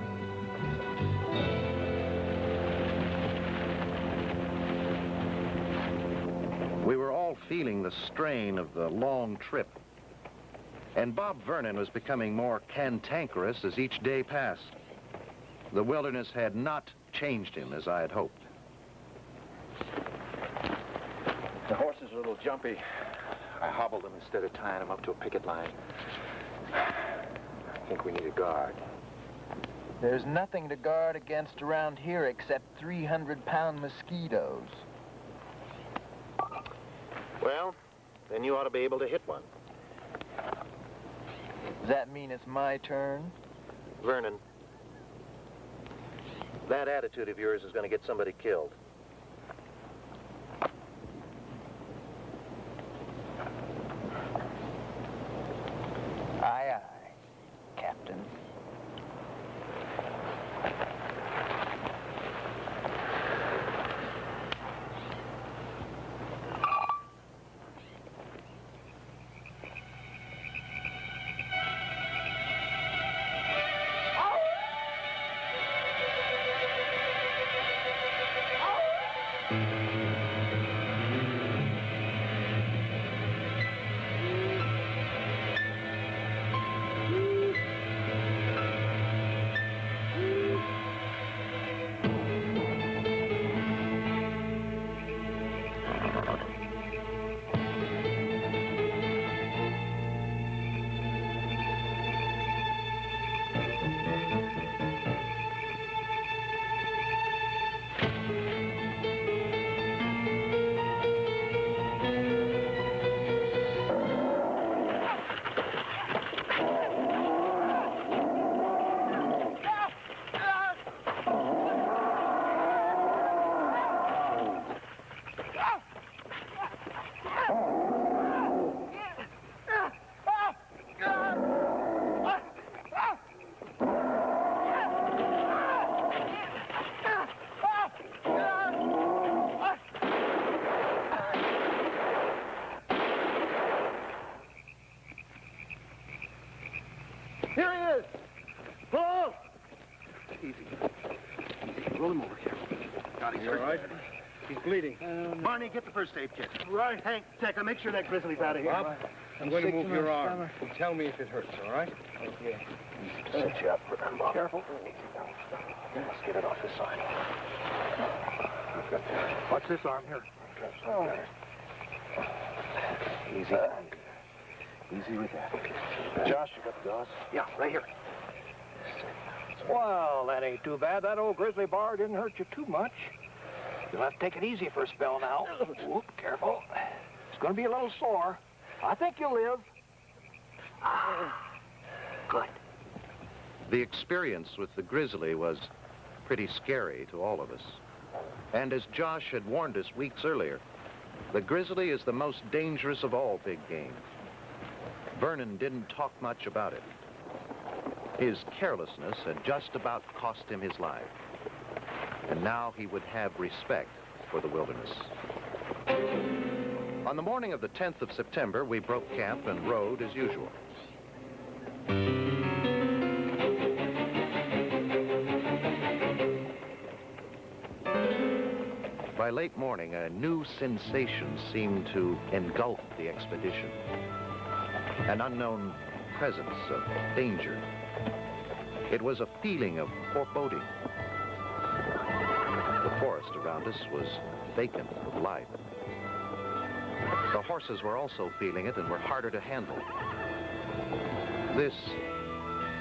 We were all feeling the strain of the long trip, and Bob Vernon was becoming more cantankerous as each day passed. The wilderness had not changed him as I had hoped. The horses are a little jumpy. I hobbled them instead of tying them up to a picket line. I think we need a guard. There's nothing to guard against around here except 300-pound mosquitoes. Well, then you ought to be able to hit one. Does that mean it's my turn? Vernon, that attitude of yours is going to get somebody killed. Aye, aye, Captain. Here he is! Pull! Easy. Roll him over here. Got him. You all right? He's bleeding. Barney, get the first aid kit. Right. Hank, Tekka, make sure that grizzly's out of here. Bob, I'm going to move your arm. And tell me if it hurts, all right? Okay. Set you up for them, Bob. Careful. Let's get it off this side. Watch this arm here. Oh. Easy. Easy with that. Josh, you got the gauze? Yeah, right here. Well, that ain't too bad. That old grizzly bar didn't hurt you too much. You'll have to take it easy for a spell now. Whoop, careful. It's going to be a little sore. I think you'll live. Good. The experience with the grizzly was pretty scary to all of us. And as Josh had warned us weeks earlier, the grizzly is the most dangerous of all big game. Vernon didn't talk much about it. His carelessness had just about cost him his life. And now he would have respect for the wilderness. On the morning of the 10th of September, we broke camp and rode as usual. By late morning, a new sensation seemed to engulf the expedition. An unknown presence of danger. It was a feeling of foreboding. The forest around us was vacant of life. The horses were also feeling it and were harder to handle. This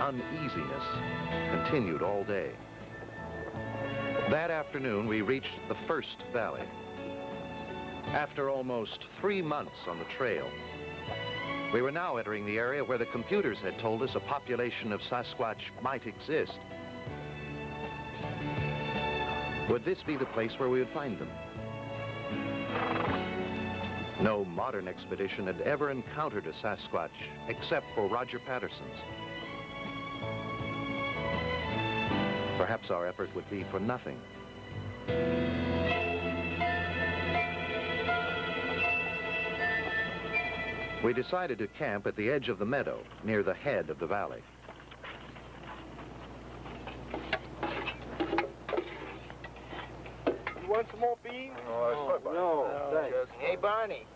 uneasiness continued all day. That afternoon, we reached the first valley. After almost 3 months on the trail, we were now entering the area where the computers had told us a population of Sasquatch might exist. Would this be the place where we would find them? No modern expedition had ever encountered a Sasquatch except for Roger Patterson's. Perhaps our effort would be for nothing. We decided to camp at the edge of the meadow, near the head of the valley. You want some more beans? No, thanks. Hey, Barney,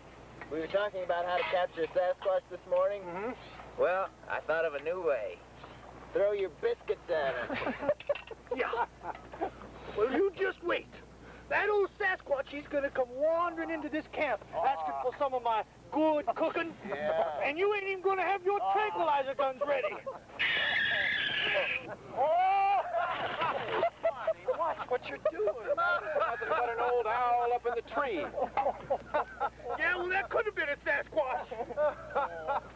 we were talking about how to capture a Sasquatch this morning. Mm-hmm. Well, I thought of a new way. Throw your biscuits at him. Yeah. Well, you just wait. That old Sasquatch, he's gonna come wandering into this camp, asking for some of my good cooking. Yeah. And you ain't even gonna have your tranquilizer guns ready. Oh! Barney, watch what you're doing. Nothing but an old owl up in the tree. Yeah, well, that could have been a Sasquatch.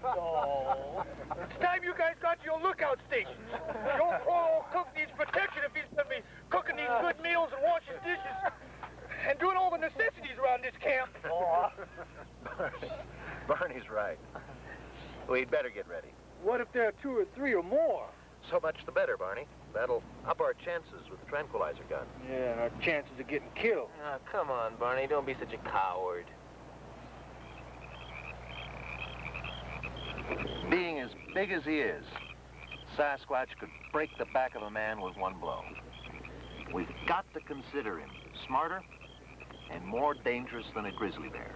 Oh. It's time you guys got your lookout stations. Your poor old cook needs protection if he's gonna be cooking these good meals and washing dishes and doing all the necessities around this camp. Barney's right. We'd better get ready. What if there are 2 or 3 or more? So much the better, Barney. That'll up our chances with the tranquilizer gun. Yeah, and our chances of getting killed. Oh, come on, Barney. Don't be such a coward. Being as big as he is, Sasquatch could break the back of a man with one blow. We've got to consider him smarter and more dangerous than a grizzly bear.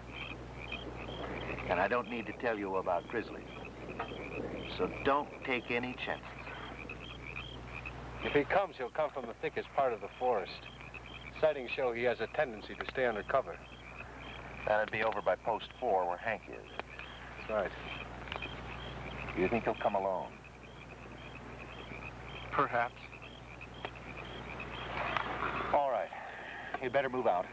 And I don't need to tell you about grizzlies. So don't take any chances. If he comes, he'll come from the thickest part of the forest. Sightings show he has a tendency to stay under cover. That'd be over by post 4 where Hank is. That's right. Do you think he'll come alone? Perhaps. All right. You'd better move out.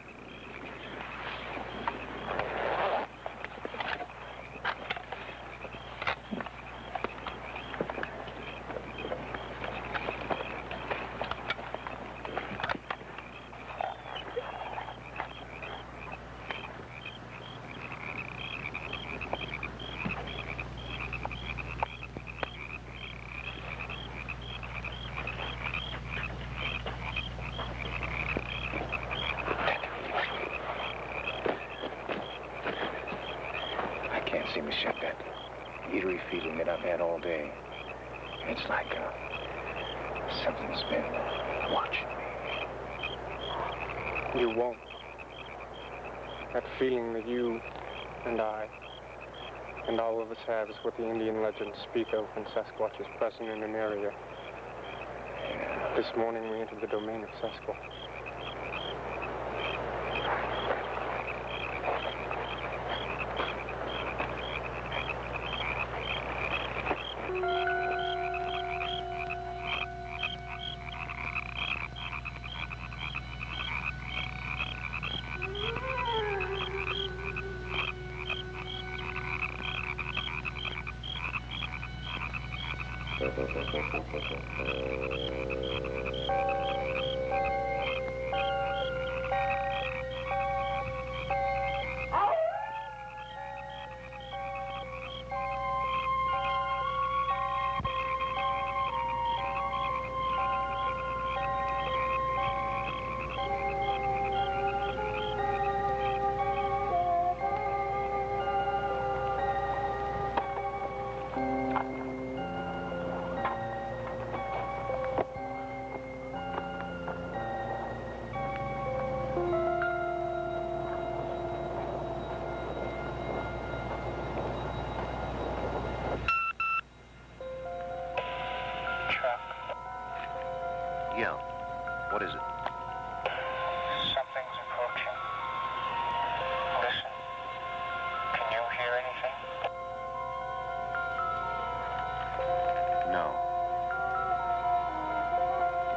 See me shut that eerie feeling that I've had all day. It's like something's been watching me. You won't. That feeling that you and I and all of us have is what the Indian legends speak of when Sasquatch is present in an area. This morning we entered the domain of Sasquatch. Yeah. What is it? Something's approaching. Listen. Can you hear anything? No.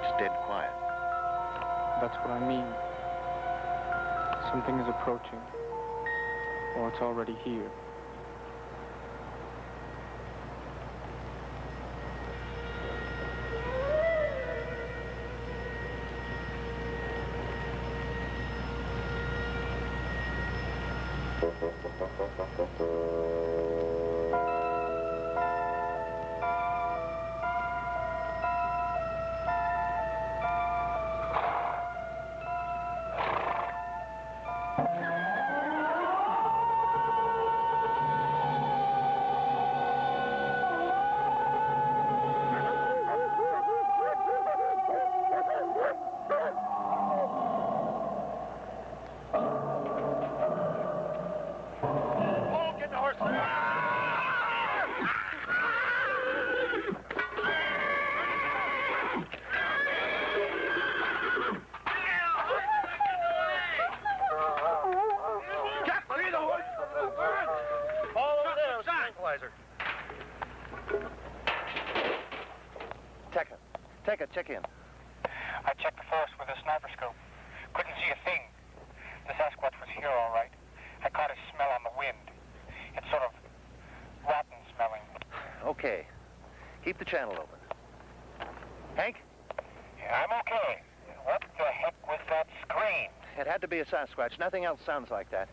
It's dead quiet. That's what I mean. Something is approaching. Or it's already here. check in. I checked the forest with a sniper scope. Couldn't see a thing. The Sasquatch was here all right. I caught his smell on the wind. It's sort of rotten smelling. Okay. Keep the channel open. Hank? Yeah, I'm okay. What the heck was that scream? It had to be a Sasquatch. Nothing else sounds like that.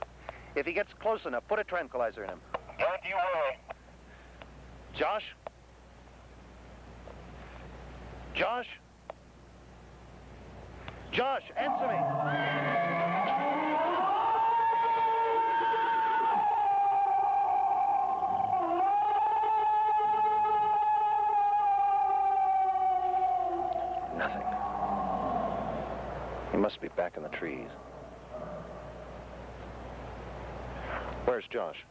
If he gets close enough, put a tranquilizer in him. Don't you worry. Josh? Josh? Josh, answer me! Nothing. He must be back in the trees. Where's Josh?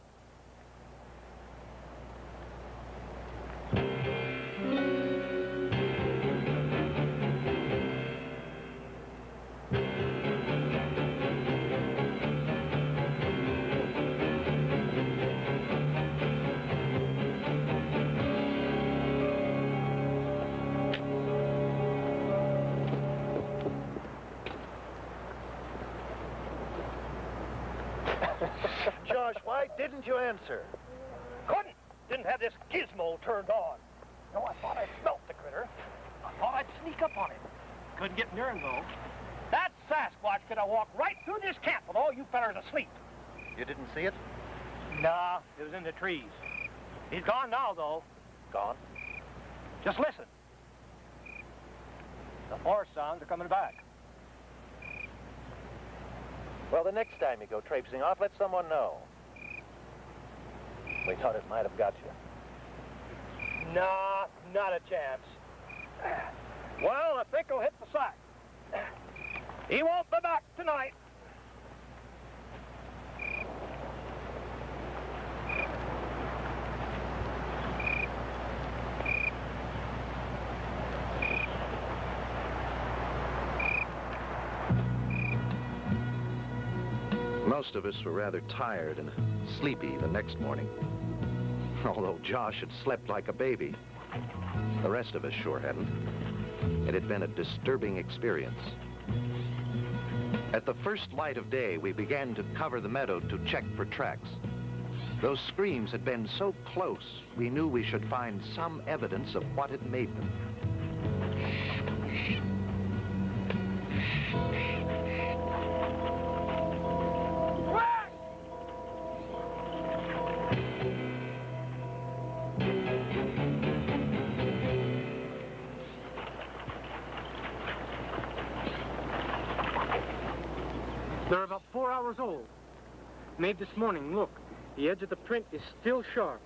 Josh, why didn't you answer? Couldn't. Didn't have this gizmo turned on. No, I thought I smelt the critter. I thought I'd sneak up on him. Couldn't get near him, though. That Sasquatch could have walked right through this camp with all you fellers asleep. You didn't see it? Nah, it was in the trees. He's gone now, though. Gone. Just listen. The forest sounds are coming back. Well, the next time you go traipsing off, let someone know. We thought it might have got you. Nah, not a chance. Well, I think he'll hit the sack. He won't be back tonight. Most of us were rather tired and sleepy the next morning. Although Josh had slept like a baby. The rest of us sure hadn't. It had been a disturbing experience. At the first light of day, we began to cover the meadow to check for tracks. Those screams had been so close, we knew we should find some evidence of what had made them. They're about 4 hours old. Made this morning, look. The edge of the print is still sharp.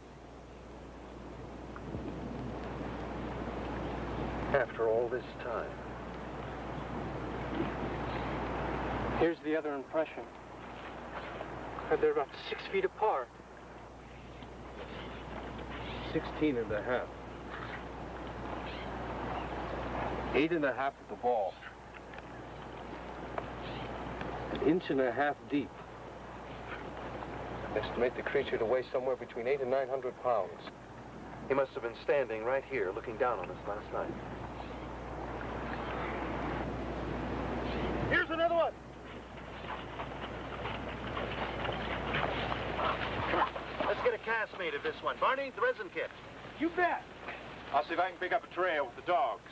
After all this time. Here's the other impression. They're about 6 feet apart. 16 and a half. 8 and a half at the ball. 1.5 inches deep. Estimate the creature to weigh somewhere between 800 and 900 pounds. He must have been standing right here, looking down on us last night. Here's another one. Come on, let's get a cast made of this one. Barney, the resin kit. You bet. I'll see if I can pick up a trail with the dogs.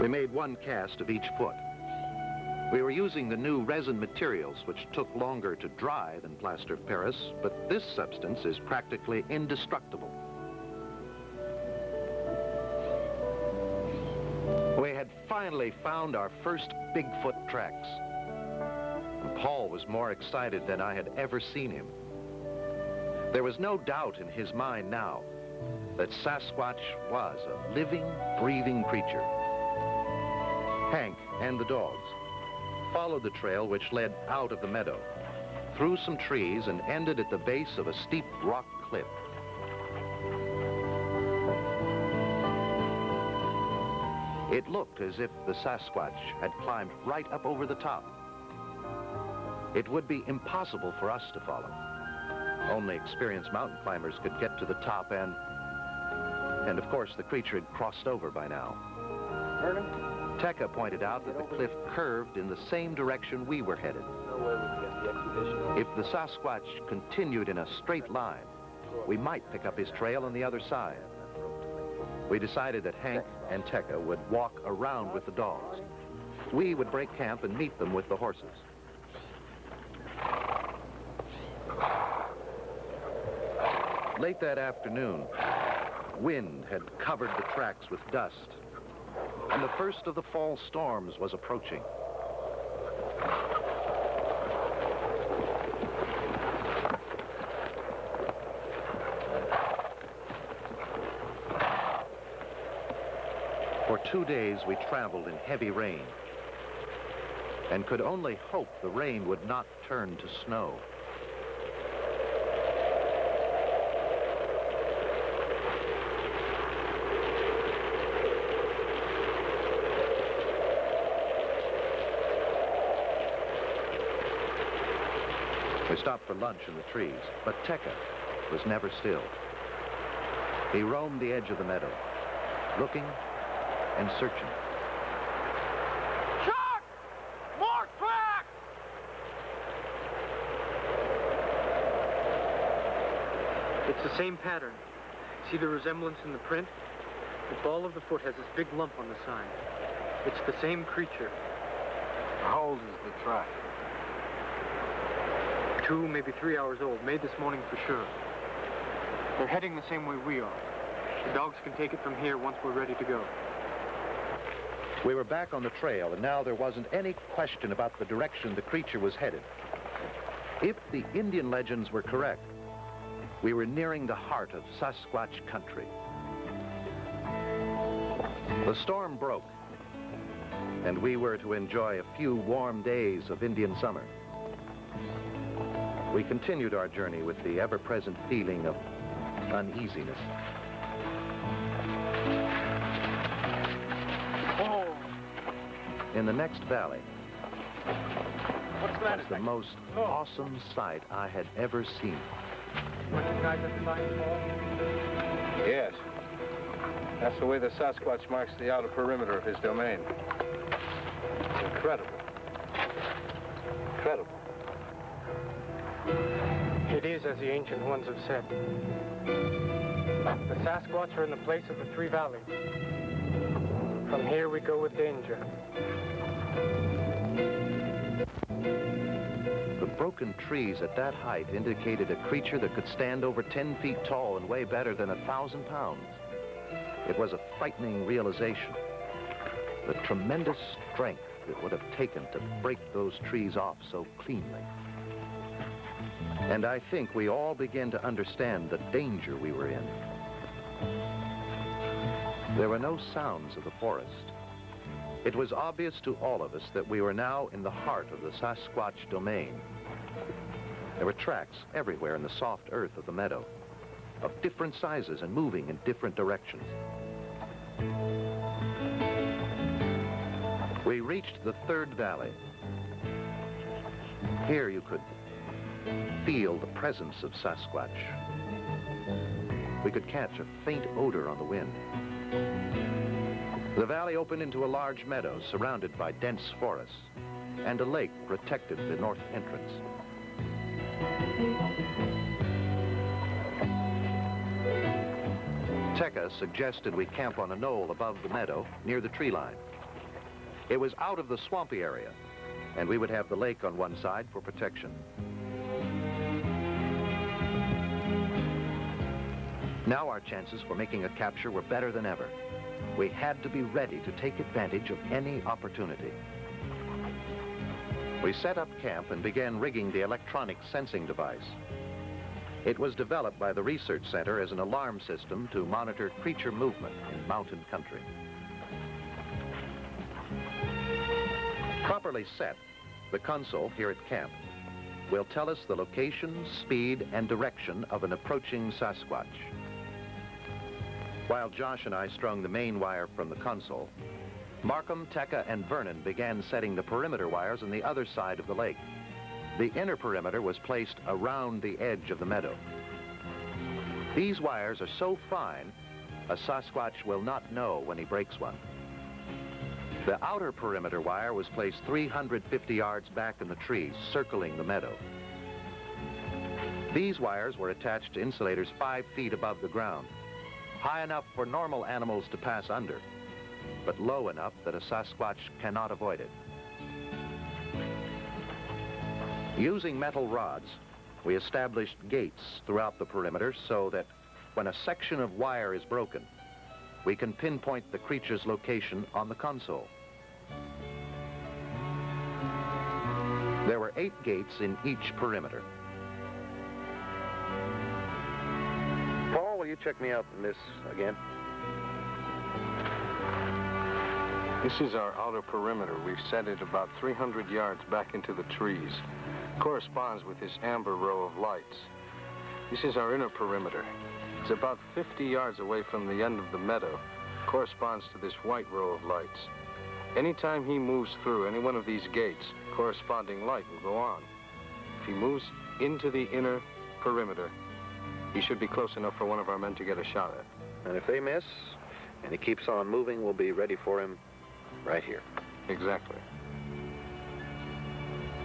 We made one cast of each foot. We were using the new resin materials, which took longer to dry than plaster of Paris, but this substance is practically indestructible. We had finally found our first Bigfoot tracks. And Paul was more excited than I had ever seen him. There was no doubt in his mind now that Sasquatch was a living, breathing creature. Hank and the dogs followed the trail which led out of the meadow, through some trees, and ended at the base of a steep rock cliff. It looked as if the Sasquatch had climbed right up over the top. It would be impossible for us to follow. Only experienced mountain climbers could get to the top and of course, the creature had crossed over by now. Vernon? Peko pointed out that the cliff curved in the same direction we were headed. No way we can get the exhibition. If the Sasquatch continued in a straight line, we might pick up his trail on the other side. We decided that Hank and Peko would walk around with the dogs. We would break camp and meet them with the horses. Late that afternoon, wind had covered the tracks with dust, and the first of the fall storms was approaching. For 2 days, we traveled in heavy rain and could only hope the rain would not turn to snow. We stopped for lunch in the trees, but Peko was never still. He roamed the edge of the meadow, looking and searching. Shark! More tracks! It's the same pattern. See the resemblance in the print? The ball of the foot has this big lump on the side. It's the same creature. How old is the track? 2, maybe 3 hours old, made this morning for sure. They're heading the same way we are. The dogs can take it from here once we're ready to go. We were back on the trail, and now there wasn't any question about the direction the creature was headed. If the Indian legends were correct, we were nearing the heart of Sasquatch country. The storm broke, and we were to enjoy a few warm days of Indian summer. We continued our journey with the ever-present feeling of uneasiness. Oh! In the next valley What's that? was the most awesome sight I had ever seen. What you guys at the sightings hall? Yes. That's the way the Sasquatch marks the outer perimeter of his domain. Incredible. Incredible. It is as the ancient ones have said. The Sasquatch are in the place of the 3 valleys. From here we go with danger. The broken trees at that height indicated a creature that could stand over 10 feet tall and weigh better than 1,000 pounds. It was a frightening realization. The tremendous strength it would have taken to break those trees off so cleanly. And I think we all began to understand the danger we were in. There were no sounds of the forest. It was obvious to all of us that we were now in the heart of the Sasquatch domain. There were tracks everywhere in the soft earth of the meadow, of different sizes and moving in different directions. We reached the 3rd valley. Here you could feel the presence of Sasquatch. We could catch a faint odor on the wind. The valley opened into a large meadow surrounded by dense forests, and a lake protected the north entrance. Peko suggested we camp on a knoll above the meadow near the tree line. It was out of the swampy area, and we would have the lake on one side for protection. Now our chances for making a capture were better than ever. We had to be ready to take advantage of any opportunity. We set up camp and began rigging the electronic sensing device. It was developed by the research center as an alarm system to monitor creature movement in mountain country. Properly set, the console here at camp will tell us the location, speed, and direction of an approaching Sasquatch. While Josh and I strung the main wire from the console, Markham, Peko, and Vernon began setting the perimeter wires on the other side of the lake. The inner perimeter was placed around the edge of the meadow. These wires are so fine, a Sasquatch will not know when he breaks one. The outer perimeter wire was placed 350 yards back in the trees, circling the meadow. These wires were attached to insulators 5 feet above the ground, high enough for normal animals to pass under, but low enough that a Sasquatch cannot avoid it. Using metal rods, we established gates throughout the perimeter so that when a section of wire is broken, we can pinpoint the creature's location on the console. There were 8 gates in each perimeter. Paul, will you check me out in this again? This is our outer perimeter. We've set it about 300 yards back into the trees. Corresponds with this amber row of lights. This is our inner perimeter. It's about 50 yards away from the end of the meadow. Corresponds to this white row of lights. Anytime he moves through any one of these gates, corresponding light will go on. If he moves into the inner perimeter, he should be close enough for one of our men to get a shot at. And if they miss, and he keeps on moving, we'll be ready for him right here. Exactly.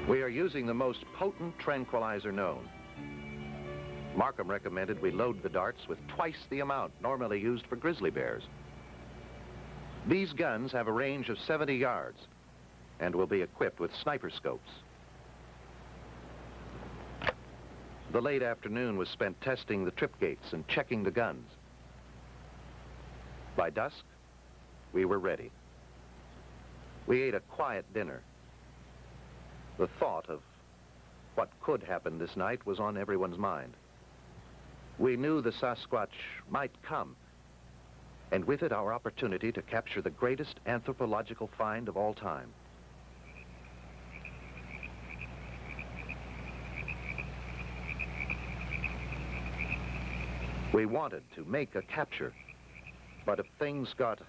We are using the most potent tranquilizer known. Markham recommended we load the darts with twice the amount normally used for grizzly bears. These guns have a range of 70 yards and will be equipped with sniper scopes. The late afternoon was spent testing the trip gates and checking the guns. By dusk, we were ready. We ate a quiet dinner. The thought of what could happen this night was on everyone's mind. We knew the Sasquatch might come, and with it our opportunity to capture the greatest anthropological find of all time. We wanted to make a capture, but if things got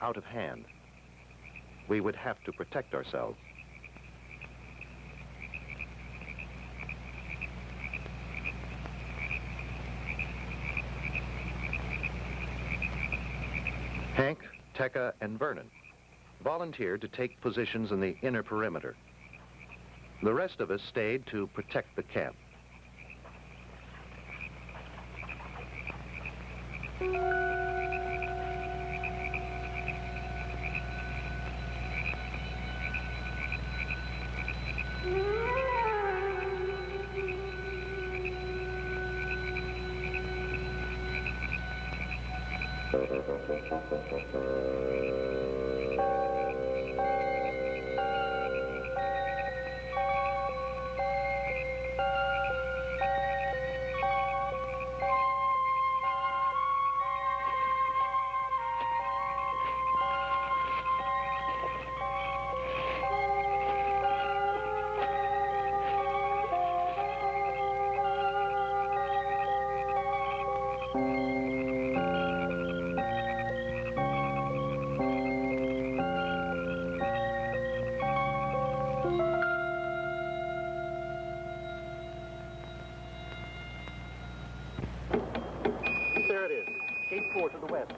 out of hand, we would have to protect ourselves. Hank, Tekka, and Vernon volunteered to take positions in the inner perimeter. The rest of us stayed to protect the camp. There it is. Gate 4 to the west.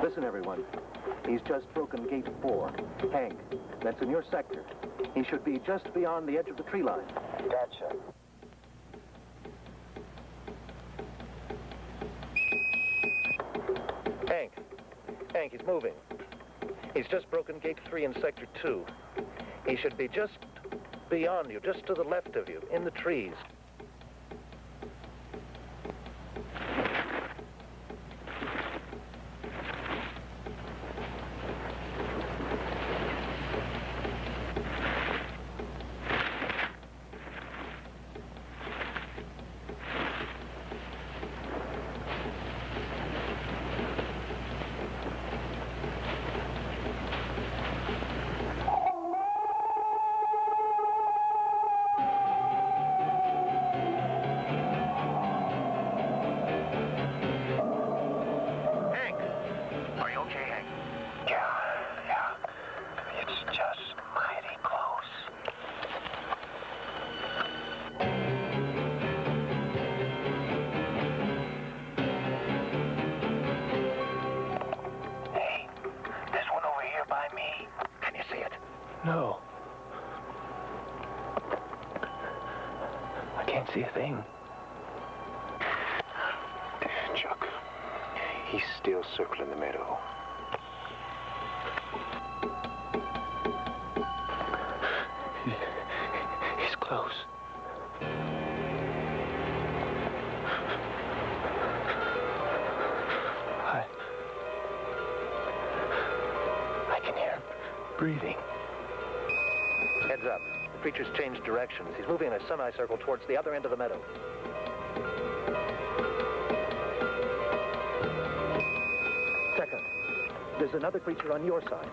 Listen, everyone. He's just broken gate 4. Hank, that's in your sector. He should be just beyond the edge of the tree line. Gotcha. Hank, he's moving. He's just broken gate 3 in sector 2. He should be just beyond you, just to the left of you, in the trees. No. I can't see a thing. Chuck, he's still circling the meadow. He's close. I can hear him breathing. Heads up. The creature's changed directions. He's moving in a semicircle towards the other end of the meadow. Second, there's another creature on your side.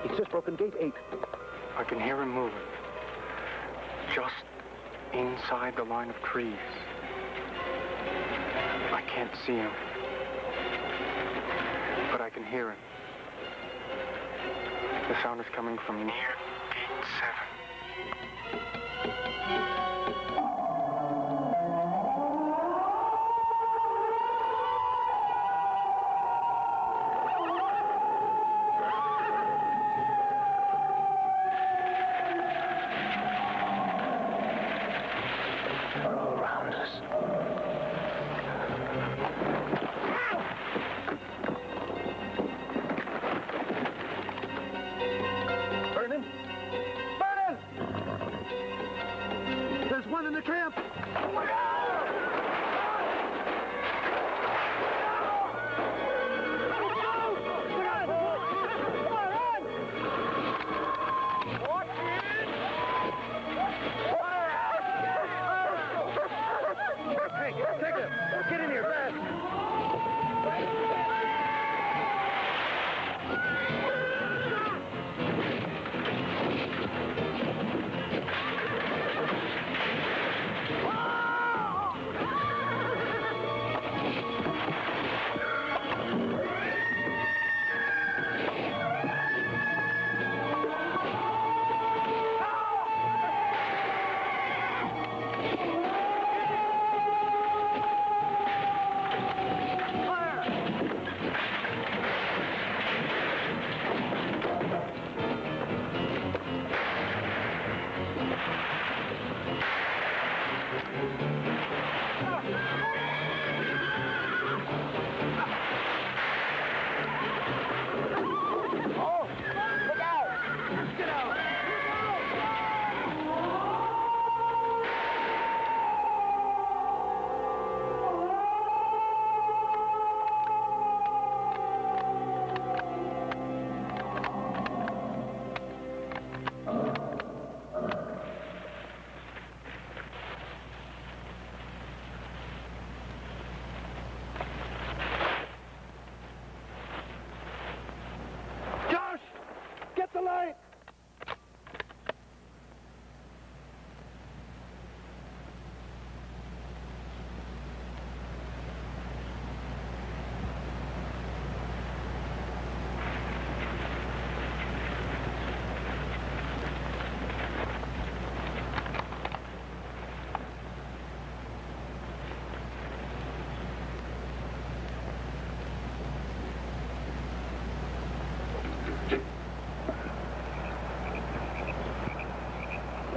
He's just broken gate 8. I can hear him moving. Just inside the line of trees. I can't see him. But I can hear him. The sound is coming from near gate 7.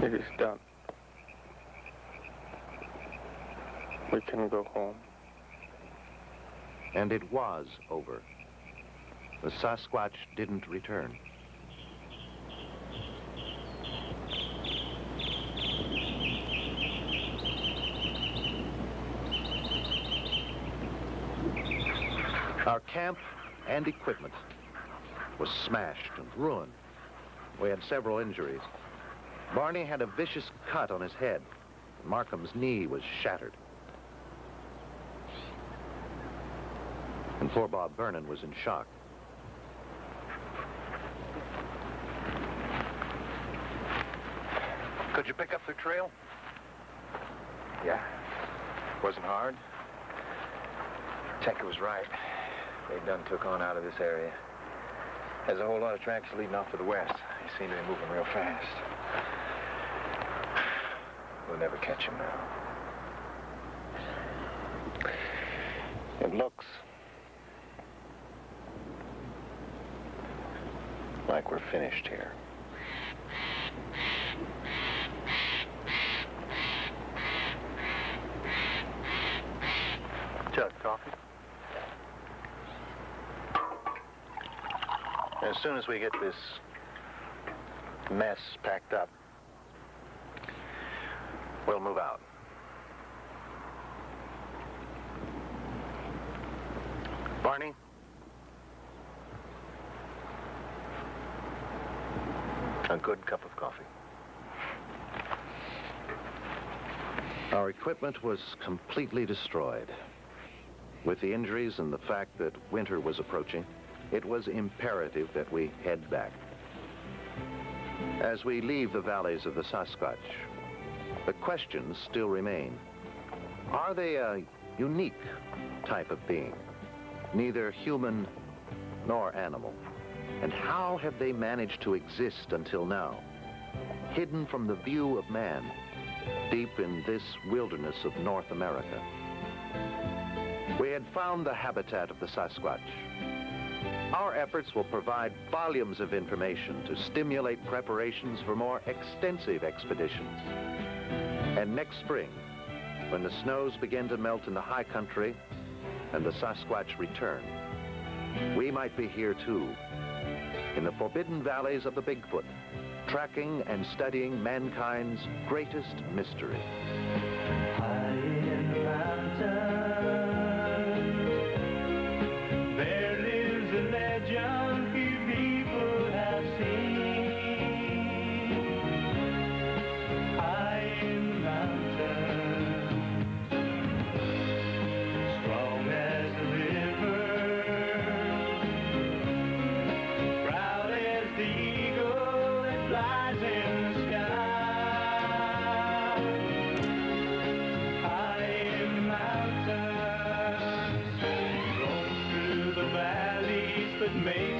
It is done. We can go home. And it was over. The Sasquatch didn't return. Our camp and equipment was smashed and ruined. We had several injuries. Barney had a vicious cut on his head. Markham's knee was shattered. And poor Bob Vernon was in shock. Could you pick up the trail? Yeah. Wasn't hard. Peko was right. They done took on out of this area. There's a whole lot of tracks leading off to the west. They seem to be moving real fast. We'll never catch him now. It looks like we're finished here. Chuck, coffee? As soon as we get this mess packed up, we'll move out. Barney? A good cup of coffee. Our equipment was completely destroyed. With the injuries and the fact that winter was approaching, it was imperative that we head back. As we leave the valleys of the Sasquatch, the questions still remain. Are they a unique type of being, neither human nor animal? And how have they managed to exist until now, hidden from the view of man, deep in this wilderness of North America? We had found the habitat of the Sasquatch. Our efforts will provide volumes of information to stimulate preparations for more extensive expeditions. And next spring, when the snows begin to melt in the high country and the Sasquatch return, we might be here too, in the forbidden valleys of the Bigfoot, tracking and studying mankind's greatest mystery. High in the mountains, there lives a legend few people have seen. High in the mountains, strong as the river, proud as the eagle that flies in the sky. High in the mountains, roam through the valleys that make